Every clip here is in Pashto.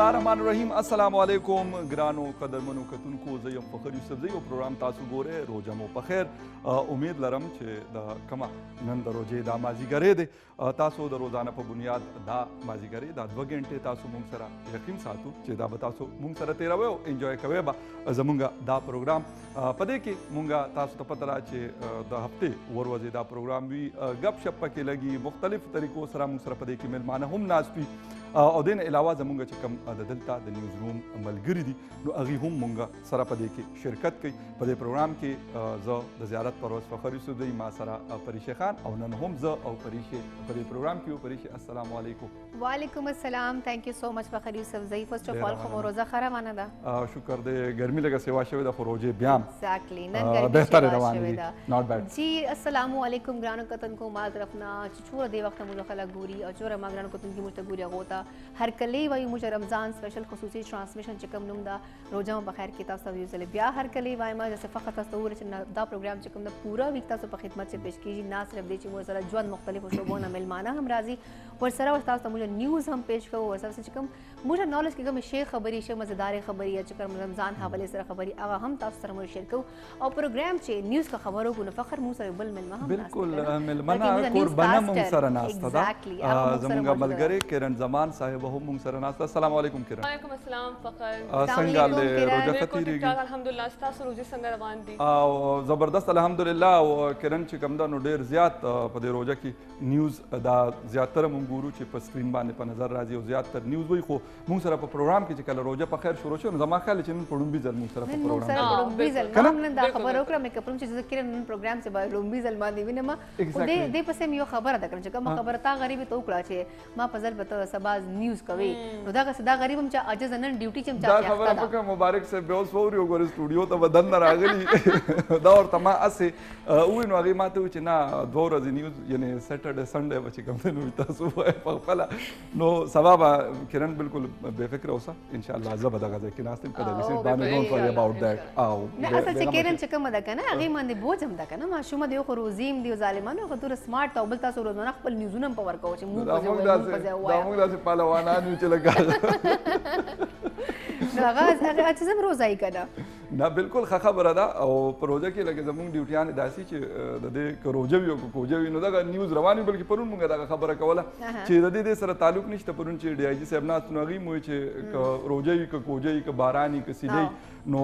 الله الرحمن الرحیم السلام علیکم ګرانو قدرمنو کتونکو زه یم فخر یوسف زی او پروګرام تاسو ګورئ روژه مو په خیر امید لرم چې د کومه نن د روژې دا مازدیګری دی تاسو د روزانه په بنیاد دا مازدیګری دا 2 غنټې تاسو موږ سره یقین ساتو چې دا به تاسو موږ سره تیروئ او انجوای کوئ به زموږ دا پروګرام په دې کې موږ تاسو ته پته را چې د هفتې ورځې دا پروګرام وي ګپ شپ پکې لګي مختلف طریقو سره موږ سره په دې کې میلمانه هم ناست وي او دین علاوه زمونږ چې کوم د دلته د نیوز روم ملګري دي نو هغوی هم مونږ سره په دې کې شرکت کوي په دې پروګرام کې زه د زیارت پر ورځ فخر یوسف دی ما سره پریشه خان او نن هم زه او پریشه په دې پروګرام کې پریشه السلام علیکم وعلیکم السلام ثانک یو سو مچ فخر یوسف زی فرست اف آل خو روزه خره مانه ده شکر دې ګرمي لګه سیوا شوی د خروجه بیا ایگزیکټلی نن ګرمي بهتر روان دي ناٹ بیڈ جی السلام علیکم ګرانو کتن کو مال طرفنا چور دی وخت موږ خلک ګوري او چور ما ګرانو کتن کی موږ ګوري غوتا هر کله وایو موږ رمضان سپیشل خصوصي ترانسمیشن چې کوم نوم دا روزه په خیر کې تاسو یو ځل بیا هر کله وایم چې فقط تاسو ور چې دا پروګرام چې کوم دا پورا ویک تاسو په خدمت کې پیش کیږي نه صرف د چې موږ سره ژوند مختلفو شوبونه ملمانه هم راځي ور سره تاسو ته موږ نیوز هم پیش کوو ور سره چې کوم موږ نالج کې کوم شی خبري شي مزیدار خبري چې کوم رمضان حواله سره خبري هغه هم تاسو سره موږ شیر کوو او پروګرام چې نیوز کا خبرو کو فخر مو سره بل ملمه هم بالکل ملمنه قربانه مو سره ناسته دا زموږ ملګری کرن زمان صاحب هم سره ناسته السلام علیکم کرن وعلیکم السلام فخر څنګه له روزه ختیریږي الحمدلله تاسو روزه څنګه روان دي او زبردست الحمدلله او کرن چې کوم دا نو ډیر زیات په دې روزه کې نیوز دا زیاتره مونږ ګورو چې په سکرین باندې په نظر راځي او زیاتره نیوز وي خو مونږ سره په پروګرام کې چې کله روزه په خیر شروع شو نو زما خیال چې نن پړم بي ځل مونږ سره په پروګرام کې نن دا خبرو کړم مې کوم چې ذکر نن پروګرام سے به لومبي ځل باندې وینم او دې پسې یو خبره ده چې کوم خبره تا غریبي تو کړه چې ما په ځل به سباز نیوز کوي نو دا غریب هم چې اجازه نن ډیوټي چې دا خبره پکې مبارک سے به اوس فوري وګور سټوډیو ته بدن راغلی دا ورته ما اسه وې نو هغه ماته چې نه 2 ورځې نیوز یعنی سیټرډے سنډے به چې کوم نو تاسو په خپل نو سبب کرن بالکل بے فکر اوسه ان شاء الله زه به دغه ځکه ناستم کده لیسټ باندې ډونټ وری اباوټ دیٹ او نه اصل چې کرن چې کوم ده کنه هغه باندې بوج هم ده کنه ماشومه دی خو روزیم دی ظالمانو خو تور سمارټ او بل تاسو روزانه خپل نیوزونه په ورکو چې موږ داسې پهلوانان چې لګا هغه چې زم روزای کنه نه بالکل ښه خبره ده او پروژه کې لکه زموږ ډیوټیان داسي چې د دې کروجه وي او کوجه وي نو دا نیوز رواني بلکې پرون موږ دا خبره کوله چې د دې سره تعلق نشته پرون چې ډي آی جی صاحب ناست نو هغوی مو چې روجه وي که کوجه وي که باران وي که سیلۍ نو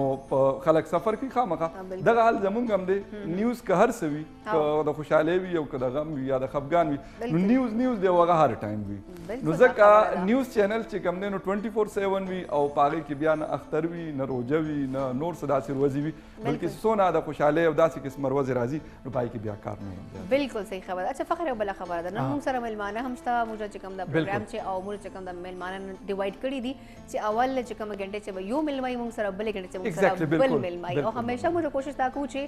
خلک سفر کوي خامخا دغه حال زمونږ هم دی نیوز که هر څه وي که د خوشحالۍ وي او که د غم وي یا د خفګان وي نو نیوز دی او هغه هر ټایم وي نو ځکه نیوز چینل چې کوم دی نو 24/7 وي او په هغې کې بیا نه اختر وي نه روژه وي نه نور څه داسې ورځې وي بلکې څونه د خوشحالۍ او داسې قسمه ورځې راځي نو په هغې کې بیا کار نه وي بالکل صحیح خبره ده اچھا فخر یو بله خبره ده نن موږ سره میلمانه هم شته موږ چې کوم دا پروګرام چې او موږ چې کوم دا میلمانه ډیوایډ کړي دي چې اول چې کومه ګنټې چې به یو میلمایي موږ سره بلې ګنټې چې موږ سره بل میلمایي او همیشه موږ کوشش دا کوو چې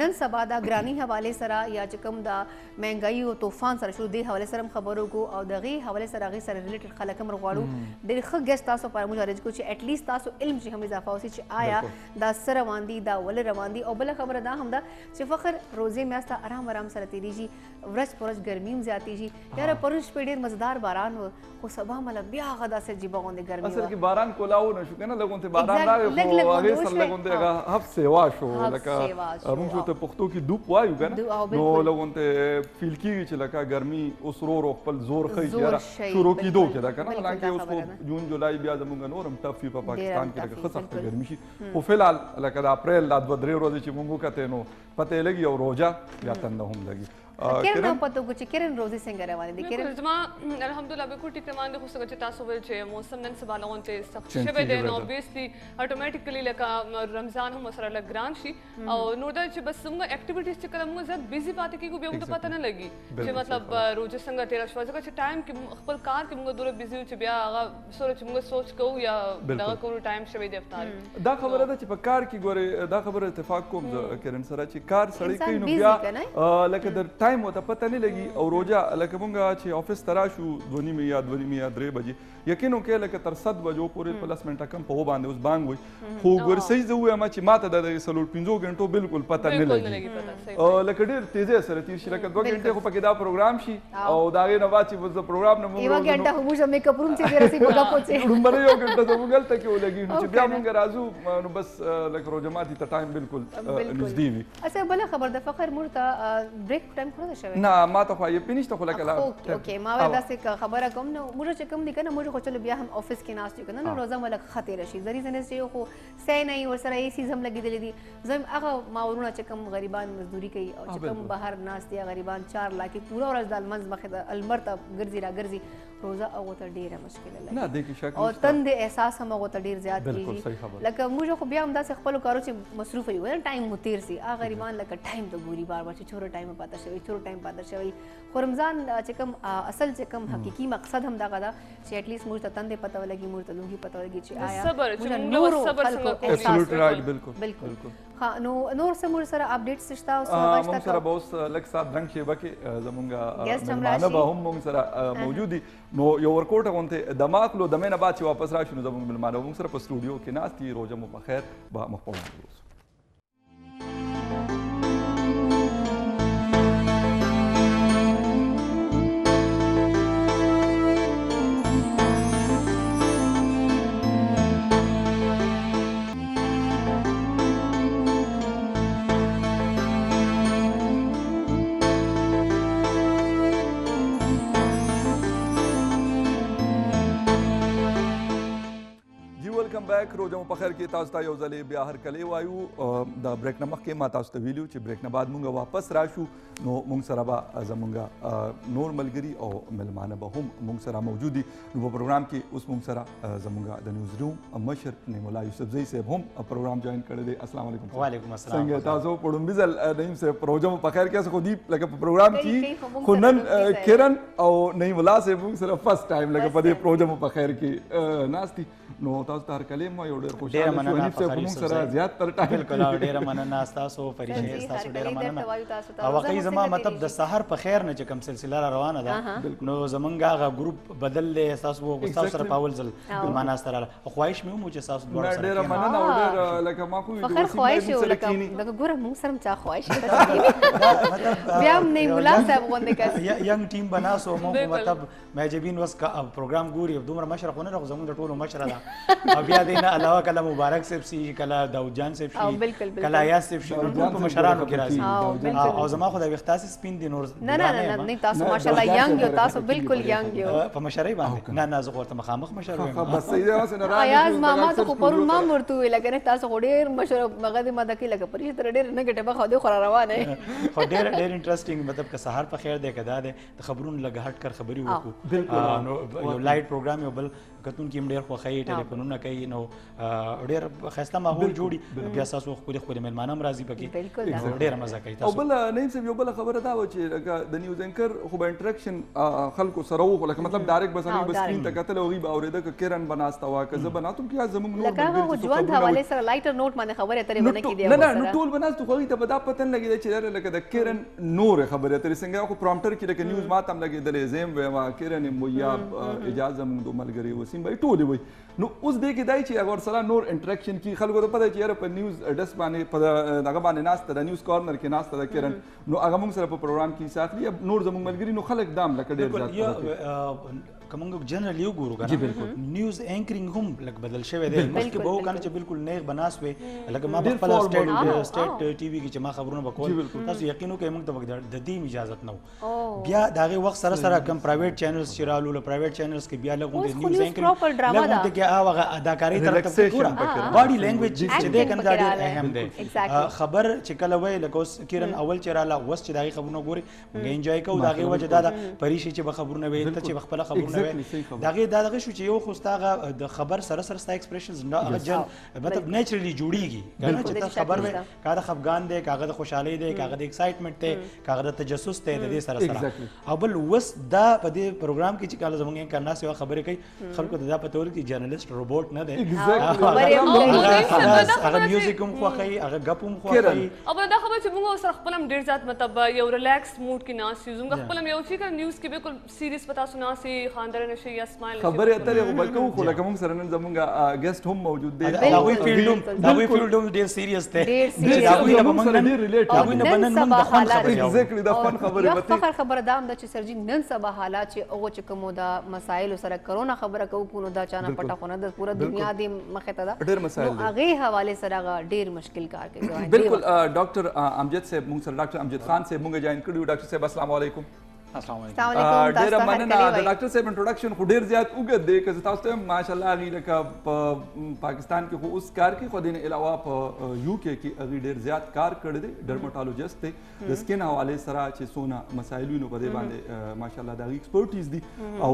نن سبا دا ګرانی حواله سره یا چې کوم دا مهنګایي او طوفان سره شروع دی حواله سره خبرو کو او دغه حواله سره هغه سره ریلیټډ خلک هم غواړو ډېر ښه ګیسټ تاسو پر موږ ارینج کو چې اټ لیست تاسو علم چې هم اضافه اوسي چې آیا دا سره روان دي دا ول روان دي او بل خبره دا هم ده چې فخر روزه میاسته آرام سره تیریږي ورځ پرځ ګرمي هم زیاتیږي یاره پرون شپې ډېر مزدار باران و خو سبا مله بیا هغه داسې جیبه غوندې ګرمي اصل کې باران کولاو نه شو کنه لګونته باران راغی خو هغه سره لګونته هغه هف سیوا شو لکه موږ ته پښتو کې دوپ وایو کنه نو لګونته فیل کیږي چې لکه ګرمي اوس رو خپل زور خي یاره شروع کیدو کې دا کنه حالانکه اوس خو جون جولای بیا زمونږ نورم ټف په پاکستان کې لکه خسخت ګرمي شي خو فلحال لکه د اپریل لا 2-3 ورځې چې موږ کته نو پته لګي او روزه یا تنده هم لګي کرن پته کو چې کرن روزي څنګه روان دي کرن زما الحمدلله بالکل ټیک روان دي خو څنګه چې تاسو ول چې موسم نن سبا لغونته سخت شوه دی نو اوبویسلی اتوماتیکلی لکه رمضان هم سره لګران شي او نو دا چې بس موږ اکټیویټیز چې کوم موږ زیات بیزی پاتې کیږو بیا موږ ته پته نه لګي چې مطلب روزه څنګه تیر شو ځکه چې ټایم کې خپل کار کې موږ دوره بیزی چې بیا هغه سره چې موږ سوچ کوو یا دغه کوو ټایم شوی دی افطار دا خبره ده چې په کار کې ګوره دا خبره اتفاق کوم کرن سره چې کار سړی کوي نو بیا لکه د ټایم وته پته نه لګي او روزه لکه مونږ چې افیس ته راشو 2:30 یا 3 بجې یقین وکړه لکه تر 7 بجو پورې 10 منټه کم په باندې اوس بانګ وي خو ګورسي زه وایم چې ماته د 15 غنټو بالکل پته نه لګي لکه ډېر تیزه سره تیر شي لکه 2 غنټه خو پکې دا پروګرام شي او دا غي نه واچي وز پروګرام نه یو غنټه خو موږ میک اپ روم چې رسي په کپو چې رومبره یو غنټه زموږ ته کې ولګي چې بیا مونږ راځو نو بس لکه روزه ماتي ته ټایم بالکل نږدې وي اچھا بل خبر د فخر مرته بریک ټایم خو نه شوی نه ما ته خو یې پینشته خو لکه اوکې ما وای داسې خبره کوم نو موږ چې کوم دي کنه موږ خو چلو بیا هم افیس کې ناست یو کنه نو روزه ملک خطر شي زری زنه چې خو سې نه ور سره یې سیزم لګیدلې دي زم هغه ماورونه چې کوم غریبان مزدوري کوي او چې کوم بهر ناست دي غریبان 4 لاکھ پورا ورځ د المنځ مخه د المرته ګرځي را ګرځي روزه او ته ډیره مشکل لګي نه د کی شک او تند احساس هم هغه ته ډیر زیات کیږي لکه موږ خو بیا هم داسې خپل کارو چې مصروف یو ټایم مو تیر سي هغه غریبان لکه ټایم ته ګوري بار بار چې چوره ټایم پاتې شوی چوره ټایم پاتې شوی خو رمضان چې کوم اصل چې کوم حقيقي مقصد هم دغه دا چې اټ لیست موږ ته تند پته ولګي موږ ته لوګي پته ولګي چې آیا صبر چې موږ صبر څنګه absolute right بالکل ها نو نور سمور سره اپډیټس شتا او موږ سره به اوس لک صاحب رنګ شیبه کې زمونږ مهمانه به هم موږ سره موجود دي نو یو ورکوټ غونته دماغ لو دمه نه بعد چې واپس راشو نو زمونږ مهمانه موږ سره په سټوډیو کې ناستي روزه مو په خیر با مخپوم بیک روزه مو په خیر کې تاسو ته یو ځلې بیا هر کله وایو د بریک نه مخکې ما تاسو ته ویلو چې بریک نه بعد مونږ واپس راشو نو مونږ سره به زمونږ نور ملګري او ملمانه به هم مونږ سره موجود دي نو په پروګرام کې اوس مونږ سره زمونږ د نیوز روم مشر نعیم الله یوسفزئی صاحب هم پروګرام جوائن کړی دی السلام علیکم وعلیکم السلام څنګه تاسو پړم بزل نعیم صاحب روزه مو په خیر کې خو دی لکه په پروګرام کې خو نن کرن او نعیم الله صاحب مونږ سره فرست ټایم لکه په دې روزه مو په خیر کې ناشتي نو تاسو ته هر کله ما یو ډېر خوشاله شو انیب صاحب موږ سره زیات تر ټایم بالکل ډېر مننه تاسو فرشته تاسو ډېر مننه او واقعي زما مطلب د سحر په خیر نه چې کوم سلسله را روانه ده نو زمونږ هغه ګروپ بدل له تاسو تاسو سره پاول ځل معنا سره خواهش مې مو چې تاسو دوه سره ډېر مننه او ډېر لکه ما خو فخر خواهش یو لکه ګوره موږ سره چا خواهش بیا هم نه مولا صاحب غونډه کوي ینګ ټیم بناسو مو مطلب ماجبین وس کا پروګرام ګوري دومره مشرق نه راغ زمونږ ټولو مشره ده او بیا دینه علاوه کله مبارک صاحب سي کله داود جان صاحب شي کله یاس صاحب شي ټول په مشرانو کې راځي او زما خو د وختاسي سپین دي نور نه تاسو ماشاءالله ینګ یو تاسو بالکل ینګ یو په مشرۍ باندې نه زه ورته مخامخ مشر یم بس صحیح اوس نه راځي ایاز ماما ته خو پرون ما ورته ویل کنه تاسو ډېر مشر مغه دې ماده کې لکه پرې تر ډېر نه ګټه به خو دې خور روانه خو ډېر انټرېسټینګ مطلب که سحر په خیر دی کدا د خبرونو لګ هټ کر خبري وکړو نو یو لایټ پروګرام یو بل کتون کې ډېر خوخی ټلیفونونه کوي نو ډېر خسته ماحول جوړي بیا تاسو خپل ملمانه راځي پکې ډېر مزه کوي تاسو او بل نعیم صاحب یو بل خبره دا و چې د نیوز انکر خو به انټریکشن خلکو سره وو لکه مطلب ډایرکټ بس هغه سکرین ته کتل او غي به اوریده ک کرن بناستا وا که زه بناتم کې زموږ نور لکه هغه ژوند حواله سره لایټر نوٹ باندې خبره ترې ونه کې دی نه نو ټول بناست خو ته پتا پتن لګی چې لکه د کرن نور خبره ترې څنګه خو پرومپټر کې لکه نیوز ماته هم لګیدلې زم وما کرن مویا اجازه موږ دوه ملګری وسیم به ټول وي نو اوس دې کې دای چې اگر سره نور انټریکشن کی خلکو ته پته چې یاره په نیوز اډس باندې په دغه باندې ناست د نیوز کارنر کې ناست د کرن نو هغه موږ سره په پروګرام کې ساتلی نور زموږ ملګری نو خلک دام لکه ډېر زیات کومنګ جنرال یو ګورو کنه نیوز اینکرینګ هم لکه بدل شوی دی مخکې به کنه چې بالکل نیغ بناسوي لکه ما په خپل سټیټ ټي وي کې چې ما خبرونه وکول تاسو یقینو کې موږ ته د دې اجازه نه بیا داغه وخت سره سره کم پرایویټ چینلز چې رالو له پرایویټ چینلز کې بیا لګون د نیوز اینکرینګ لګون ته کې هغه اداکاری طرف ته پورا باډي لینګویج چې دې کنه دا ډېر اهم دی خبر چې کله وای لکه کیرن اول چې رااله وس چې داغه خبرونه ګوري موږ انجوای کوو داغه وجه دا پریشي چې به خبرونه وي ته چې خپل خبرونه شوی دا دغه شو چې یو خو ستاغه د خبر سره سره ستا ایکسپریشنز نه هغه جن مطلب نیچرلی جوړیږي کنه چې ته خبر وې کاغه خفغان دی کاغه د خوشحالي دی کاغه د ایکسایټمنت دی کاغه د تجسس دی د دې سره سره او بل وس دا په دې پروګرام کې چې کله زمونږ کرنا سیوا خبرې کوي خلکو ته دا پته ولګي چې جرنالست روبوټ نه دی هغه میوزیک هم خوښوي هغه غپ هم خوښوي او دا خبر چې موږ سره خپل ډیر ځات مطلب یو ریلیکس موډ کې ناس یو موږ خپل یو چې نیوز کې بالکل سیریس پتا سنا سي خاندر نشي یا اسماعیل خبرې اترې خو بلکو خو لکه موږ سره نن زمونږ ګیسټ هم موجود دی دا وی فیلډ هم ډیر سیریس دی دا وی نه موږ نه ریلیټ دا وی نه بنن موږ د خپل خبرې ایگزیکټلی د خپل خبرې وته فخر خبره دا هم د چې سرجی نن سبا حالات چې او چې کوم دا مسائل سره کرونا خبره کو دا چانه پټه خونه د پوره دنیا دی مخه ته دا ډیر مسائل دي هغه حواله سره ډیر مشکل کار کوي بالکل ډاکټر امجد صاحب موږ سره ډاکټر امجد خان صاحب موږ جوائن کړیو ډاکټر صاحب السلام علیکم ډیر مننه د ډاکټر صاحب انټروډکشن خو ډیر زیات وګد دی که تاسو ته ماشاءالله غي لکه په پاکستان کې خو اوس کار کې خو دین علاوه په یو کې کې غي ډیر زیات کار کړی دی ډرماټولوژیست دی د سکین حواله سره چې سونه مسایلونو په دې باندې ماشاءالله د ایکسپرټیز دی او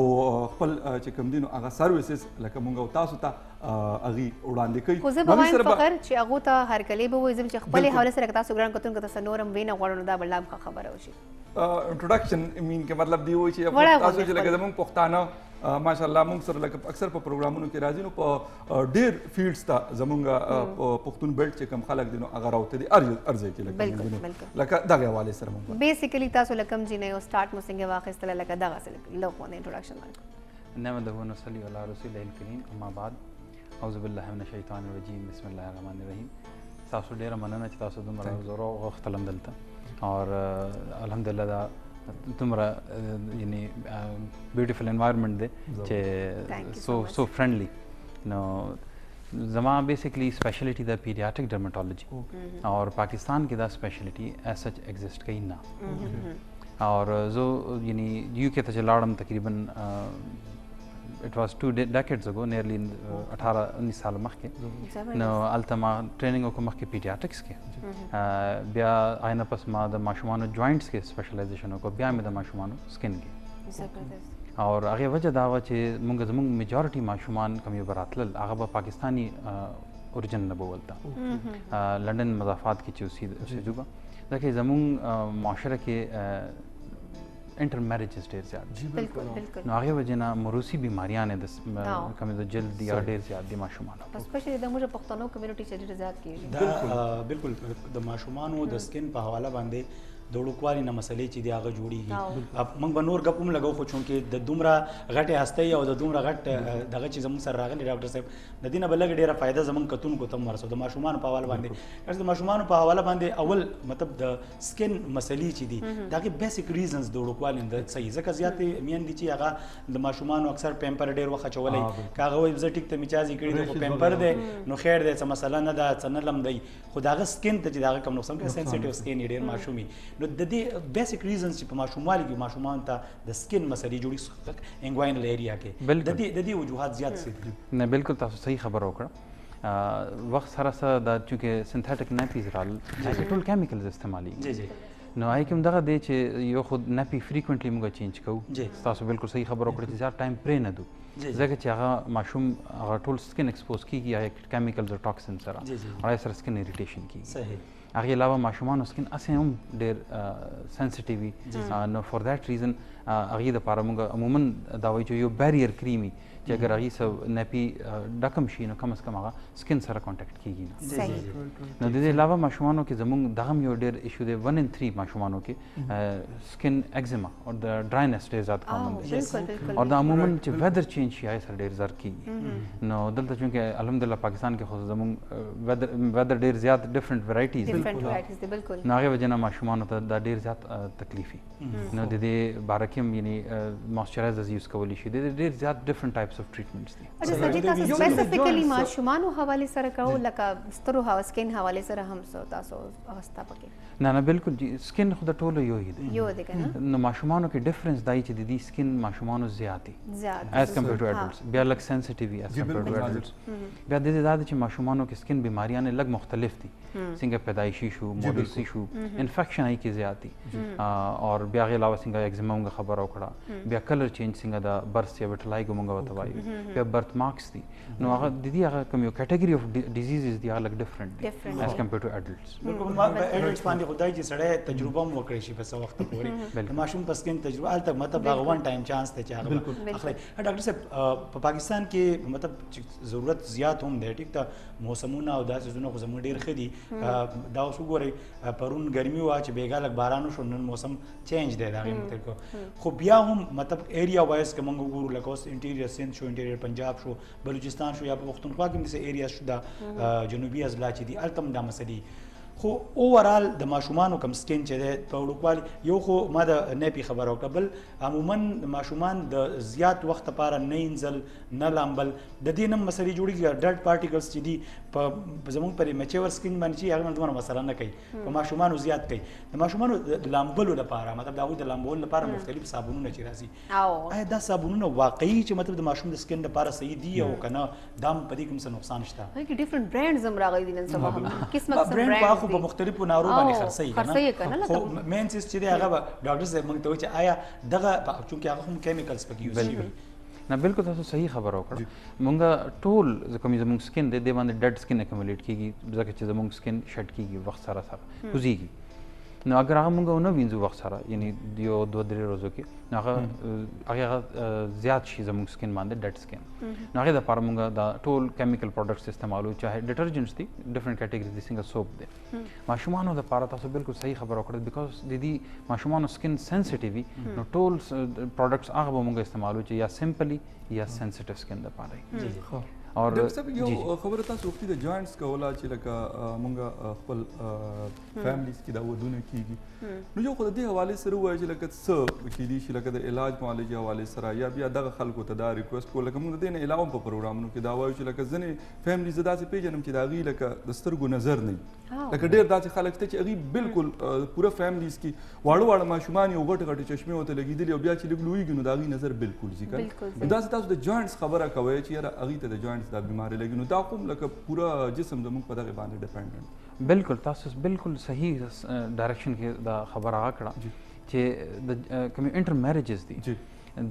خپل چې کوم دینو هغه سرویسز لکه مونږ تاسو ته اغي وړاندې کوي خو زه به وایم فقر چې هغه ته هر کلی به وایي چې خپل حواله سره تاسو ګران کوتون که تاسو نورم وینه غواړو دا بل خبره وشي انټروډکشن مین کې مطلب دی وای چې تاسو چې لکه زمونږ پښتانه ماشاءالله موږ سره لکه اکثر په پروګرامونو کې راځي نو په ډیر فیلډز ته زمونږ پښتون بیلټ چې کم خلک دي نو هغه راوته دي ارزه کې لکه دغه حواله سره موږ بیسیکلی تاسو لکم جی نه یو سٹارټ مو څنګه واخیستل لکه دغه سره لو کو انټروډکشن ورکړه نحمده ونصلي علی رسول الکریم اما بعد اعوذ بالله من الشیطان الرجیم بسم الله الرحمن الرحیم تاسو ډیره مننه چې تاسو دومره زوره غوښتلم دلته اور الحمدلله دا تمره یعنی بیوټیفل انوایرنمنت دی چې سو فرندلی نو زما بیسیکلی اسپیشلٹی دا پیڈیاٹرک ڈرماٹولوجی اور پاکستان کی دا اسپیشلٹی ایز سچ ایگزسٹ کئی نہ اور زو یعنی یو کے ته لاړم تقریباً it was 2 decades ago nearly 18-19 سال مخکې نو التما ټریننګ وکړم مخکې پیډیاټرکس کې بیا آینه پس ما د ماشومانو جوائنټس کې سپیشلایزیشن وکړ بیا مې د ماشومانو سکن کې اور هغه وجه دا و چې زموږ میجورټي ماشومان کوم یو براتل هغه به پاکستانی اورجن نه بولتا لندن مضافات کې چې اوسېدو به ځکه زموږ معاشره کې انټر میریجز ډیر زیات بالکل بالکل نو هغه وجه نه موروثي بیماریاں د کوم د جلد یا ډیر زیات د ماشومان اسپیشلی د موږ پښتنو کمیونټي چې ډیر زیات کیږي بالکل د ماشومانو د سکن په حواله باندې د وړوکوالي نه مسلې چې دی هغه جوړیږي موږ به نور ګپ هم لګو خو چونکې د دومره غټې هستۍ او د دومره غټ دغه چې زموږ سره راغلی ډاکټر صاحب د دې نه به لږ ډېره فایده زموږ کتونکو ته هم ورسو د ماشومانو په حواله باندې د ماشومانو په حواله باندې اول مطلب د سکن مسلې چې دي د هغې بیسیک ریزنز د وړوکوالي د صحیح ځکه زیاتې میندې چې هغه د ماشومانو اکثر پیمپر ډېر وخت اچولی که هغه وایي زه ټیک ته مې چازې کړي دي خو پیمپر دی نو خیر دی څه مسله نه ده څه نه لم دی خو د هغه سکن ته چې د هغه کم نقصان کوي سینسیټیو سکن یې ډېر ماشوم وي نو د دې بیسیک ریزنز چې په ماشوموالي کې ماشومان ته د سکن مسلې جوړي انګواینل ایریا کې د دې وجوهات زیات دي نه بالکل تاسو صحیح خبر وکړه وخت سره سره د چونکې سنتھیټک نیپیز رال چې ټول کیمیکلز استعمالي جی جی نو آی کوم دغه دی چې یو خود نپی فریکوینټلی موږ چینج کوو تاسو بالکل صحیح خبر وکړه چې زیات ټایم پرې نه دو ځکه چې هغه ماشوم هغه ټول سکن ایکسپوز کیږي یا کیمیکلز او ټاکسن سره او سره سکن اریټیشن کیږي صحیح هغه علاوه ماشومان سکن اسې هم ډېر سنسټیو وي نو فور دیٹ ریزن هغې دپاره موږ عموما دا وایي چې یو بیریر کریمي چې اگر هغې څه نپي ډکم شي نو کم از کم هغه سکن سره کانټیکټ کیږي نه نو د دې علاوه ماشومانو کې زموږ دغه هم یو ډېر ایشو دی 1 in 3 ماشومانو کې سکن ایگزیما او د ډراینس ډېر زیات کامن دی او دا عموما چې ویدر چینج شي هغې سره ډېر زر کیږي نو دلته چونکې الحمدلله پاکستان کې خو زموږ ویدر ډېر زیات ډفرنٹ ورایټیز نو هغې وجې نه ماشومانو ته دا ډېر زیات تکلیف وي نو د دې باره کې هم یعنی موئسچرایزرز یوز کولی شي د ډېر زیات ډفرنٹ ټایپس types of treatments दي अच्छा सर जी تاسو स्पेसिफिकली ماشومان حواله سره کوو لکه سترو هاو سکین حواله سره هم تاسو اوستا پکې نه بالکل جی سکن خود ټولو یو هی دی یو دی کنه نو ماشومانو کې ډیفرنس دای چې د دې سکن ماشومانو زیاتی زیات ایز کمپیئر ټو ایډلټس بیا لک سنسټیوی ایز کمپیئر ټو ایډلټس بیا د دې زیات چې ماشومانو کې سکن بیماریاں نه لګ مختلف دي څنګه پیدایشي شو موروثي شو انفیکشن ای کې زیاتی اور بیا غي علاوه څنګه ایگزیما موږ خبر او کړه بیا کلر چینج څنګه دا برث یا وټلایګو موږ وته وایو بیا برث مارکس دي نو هغه د دې هغه کوم یو کټګوري اف ډیزیزز دی هغه لک ډیفرنٹ ایز کمپیئر ټو ایډلټس بالکل ما ایډلټس باندې خدای چې سړی تجربه مو وکړي شي په څو وخت پورې ماشوم پس کې تجربه الته مطلب هغه وان ټایم چانس ته چې هغه اخلي ډاکټر صاحب په پاکستان کې مطلب ضرورت زیات هم دی ټیک ته موسمونه او داسې زونه خو زموږ ډیر خدي دا اوس وګورئ پرون ګرمي وا چې بیګا لګ بارانو شو نن موسم چینج دی دا مطلب خو بیا هم مطلب ایریا وایز کوم وګورو لکه اوس انټیریئر سند شو انټیریئر پنجاب شو بلوچستان شو یا په پښتونخوا کې مثل ایریا شو دا جنوبي اضلاع چې دي التم دا مسلې خو اوورال د ماشومانو کم سکین چې د په وړوکوالي یو خو ما د نپی خبر او قبل عموما ماشومان د زیات وخت لپاره نه انزل نه لامبل د دې نم مسلې جوړیږي ډټ پارټیکلز چې دي په زموږ پر میچور سکین باندې چې هغه نظم مسله نه کوي په ماشومانو زیات کوي د ماشومانو د لامبلو لپاره مطلب دا د لامبول لپاره مختلف صابونونه چې راځي آیا دا صابونونه واقعي چې مطلب د ماشوم د سکین لپاره صحیح دي او کنه دام په دې کوم څه نقصان شته هغه ډیفرنٹ برانډز هم راغلي دي نن سبا قسمه قسم برانډ په مختلفو نارو باندې خرڅي کنه خو مین سیس چې هغه ډاکټر صاحب موږ ته و چې آیا دغه چونکه هغه هم کیمیکلز پکې یوز شي نه بالکل تاسو صحیح خبر وکړه مونږه ټول کوم زموږ سکین د دې باندې ډډ سکین اکمولیټ کیږي ځکه چې زموږ سکین شټ کیږي وخت سره سره کوزيږي نو اگر هغه مونږ نه وینځو وخت سره یعنی یو 2-3 ورځو کې هغه زیات شي زموږ سکین باندې ډډ سکین نو هغه د لپاره مونږ دا ټول کیمیکل پروډکټس استعمالو چاهه ډیټرجنټس دي ډیفرنٹ کیټګریز دي څنګه سوپ دي ماشومانو د لپاره تاسو بالکل صحیح خبر وکړه بیکاز د دې ماشومانو سکین سنسټیوی نو ټول پروډکټس هغه مونږ استعمالو چې یا سمپلی یا سنسټیو سکین د لپاره اور ډاکټر صاحب یو خبره تاسو وختي د جوائنټس کولا چې لکه مونږ خپل فیملیز کې دا ودونه کیږي نو یو خو د دې حواله سره وایي چې لکه څه کې دي چې لکه د علاج معالجې حواله سره یا بیا دغه خلکو ته دا ریکوست کول لکه مونږ د دې نه علاوه په پروګرامونو کې دا وایو چې لکه ځنې فیملیز داسې پیژنم چې دا غي لکه د سترګو نظر نه لکه ډېر داسې خلک ته چې هغه بالکل پوره فیملیز کې واړه ماشومان یو غټ چشمه وته لګیدل او بیا چې لګلويږي نو دا غي نظر بالکل ځي کنه دا تاسو د جوائنټس خبره کوي چې یاره هغه ته د جوائنټس دا بیماری لګي نو دا کوم لکه پورا جسم زموږ په دغه باندې ډیپندنٹ بالکل تاسو بالکل صحیح ډایرکشن کې دا خبره راکړه چې د کوم انټر میریجز دي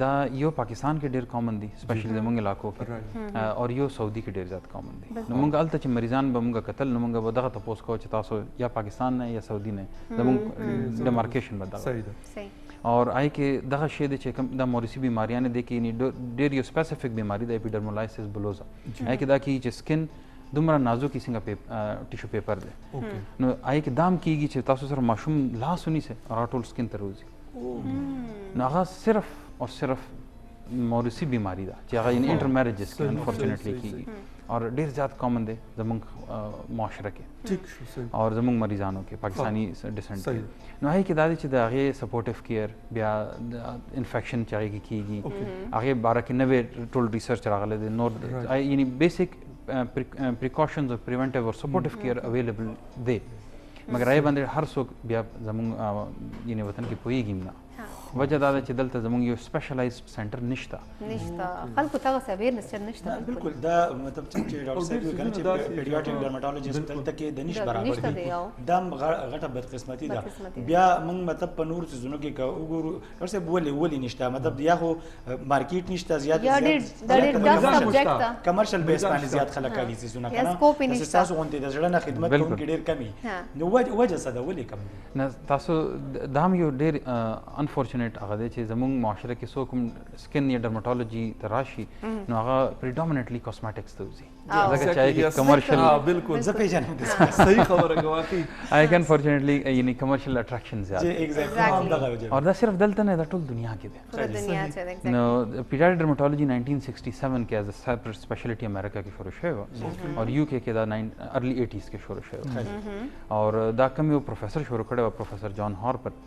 دا یو پاکستان کې ډیر کامن دي سپیشلی زموږ علاقو کې او یو سعودي کې ډیر زیات کامن دي نو موږ الته چې مریضان به موږ قتل نو موږ به دغه تاسو کو چې تاسو یا پاکستان نه یا سعودي نه زموږ ډیمارکیشن بدل صحیح اور آئی کې دغه شی د چې د موریثي بیماریاں نه دي کې ډیر یو سپیسیفیک بیماری د اپیډرمولایسس بلوزا آئی کې دا کې چې سکن دومره نازک څنګه ټیشو پیپر دی نو آئی کې دام کیږي چې تاسو سره ماشوم لاس ونی سه راټول سکن ته روزي نو هغه صرف اور صرف موریثي بیماری ده چې هغه ان انټر میریجز کې انفورچونټلی کیږي اور ډیر زیات کامن دی زموږ معاشره کې ټیک شو اور زموږ مریضانو کې پاکستانی ډیسنټ نو هغه کې دا چې د هغه سپورټیو کیر بیا انفیکشن چې هغه کیږي هغه باره کې نوې ټول ریسرچ راغلی دی نور یعنی بیسیک پریکاشنز او پریونټیو او سپورټیو کیر اویلیبل دی مګر هغه باندې هر څوک بیا زموږ یعنی وطن کې پوهیږي نه وجه دا چې دلته زموږ یو سپیشلایزډ سنټر نشته خلکو ته سویر نشته بالکل دا مطلب چې ډاکټر صاحب کنه چې پیډیاټریک ډرماټولوژیست دلته کې د نش برابر دي دا غټه بدقسمتي ده بیا موږ مطلب په نور څه کې وګورو ډاکټر صاحب ولې نشته مطلب یا خو مارکیټ نشته زیات کمرشل بیس باندې زیات خلک کوي څه کنه تاسو غونډې د ځړنه خدمت کوم کې ډیر کمی نو وجه څه ده ولې کم نه تاسو دام یو ډیر انفورچونیټ هغه دی چې زموږ معاشره کې څوک هم سکن یا ډرماټولوژي ته راشي نو هغه پریډومیننټلی کاسمیټکس ته وځي ځکه چې کمرشل بالکل زه پیژنم صحیح خبره کوي آی کین فورچونیټلی یعنی کمرشل اټریکشن زیات ایگزیکټلی اور دا صرف دلته نه د ټول دنیا کې دی پوره دنیا کې نو پیډیاټریک ډرماټولوژي 1967 کې ایز ا سیپریټ سپیشلټی امریکا کې شروع شوی او یو کې دا ارلی 80s کې شروع شوی اور دا کوم یو پروفیسر شروع کړی و پروفیسر جان هارپر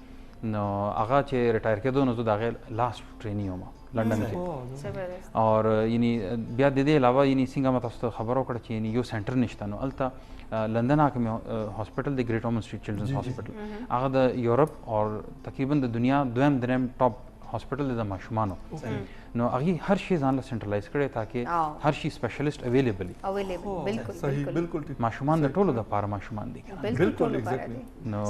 نو هغه چې ریټایر کېدو نو زه د هغې لاست ټریني وم لندن کې زبردست اور یعنی بیا د دې علاوه یعنی څنګه مې تاسو ته خبرو کړه چې یعنی یو سنټر نشته نو الته لندن کې مې هاسپټل د ګریټ اومن سټریټ چلډرنز هاسپټل هغه د یورپ او تقریبا د دنیا دویم ټاپ هاسپټل د ماشومانو نو هغه هر شي ځان له سنټرلایز کړي تاکي هر شي سپیشلیست اویلیبل بالکل بالکل ټیک ماشومان د ټولو د پاره ماشومان دي بالکل ایگزیکټلی نو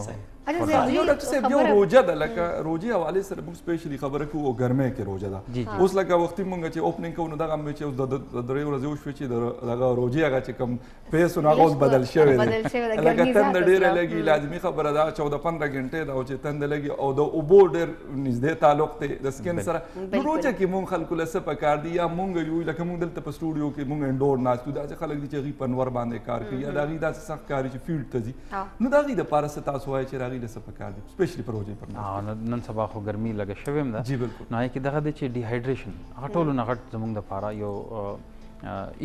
یو ډاکټر صاحب یو روزه ده لکه روزي حواله سره موږ سپیشلی خبره کوو ګرمه کې روزه ده اوس لکه وختي موږ چې اوپننګ کوو نو دغه مې چې د درې ورځې وشو چې دغه روزي هغه چې کوم پیسو نه اوس بدل شوی دی لکه تند ډیره لګي لازمي خبره ده 14-15 غنټه دا چې تند لګي او د اوبو ډیر نږدې تعلق دی د سکین سره نو روزه کې موږ خلکو له څه پکار دي یا موږ یو لکه موږ دلته په سټوډیو کې موږ انډور ناستو دا چې خلک دي چې غي پنور باندې کار کوي یا دا غي دا سخت کاری چې فیلډ ته ځي نو دا غي د پارس تاسو وایي چې راغي له څه پکار دي سپیشلی پروژې پر نن سبا خو ګرمي لګه شوی هم ده جی بالکل نو کې دغه د چې ډیهایډریشن هغه ټولو نه غټ زموږ د پاره یو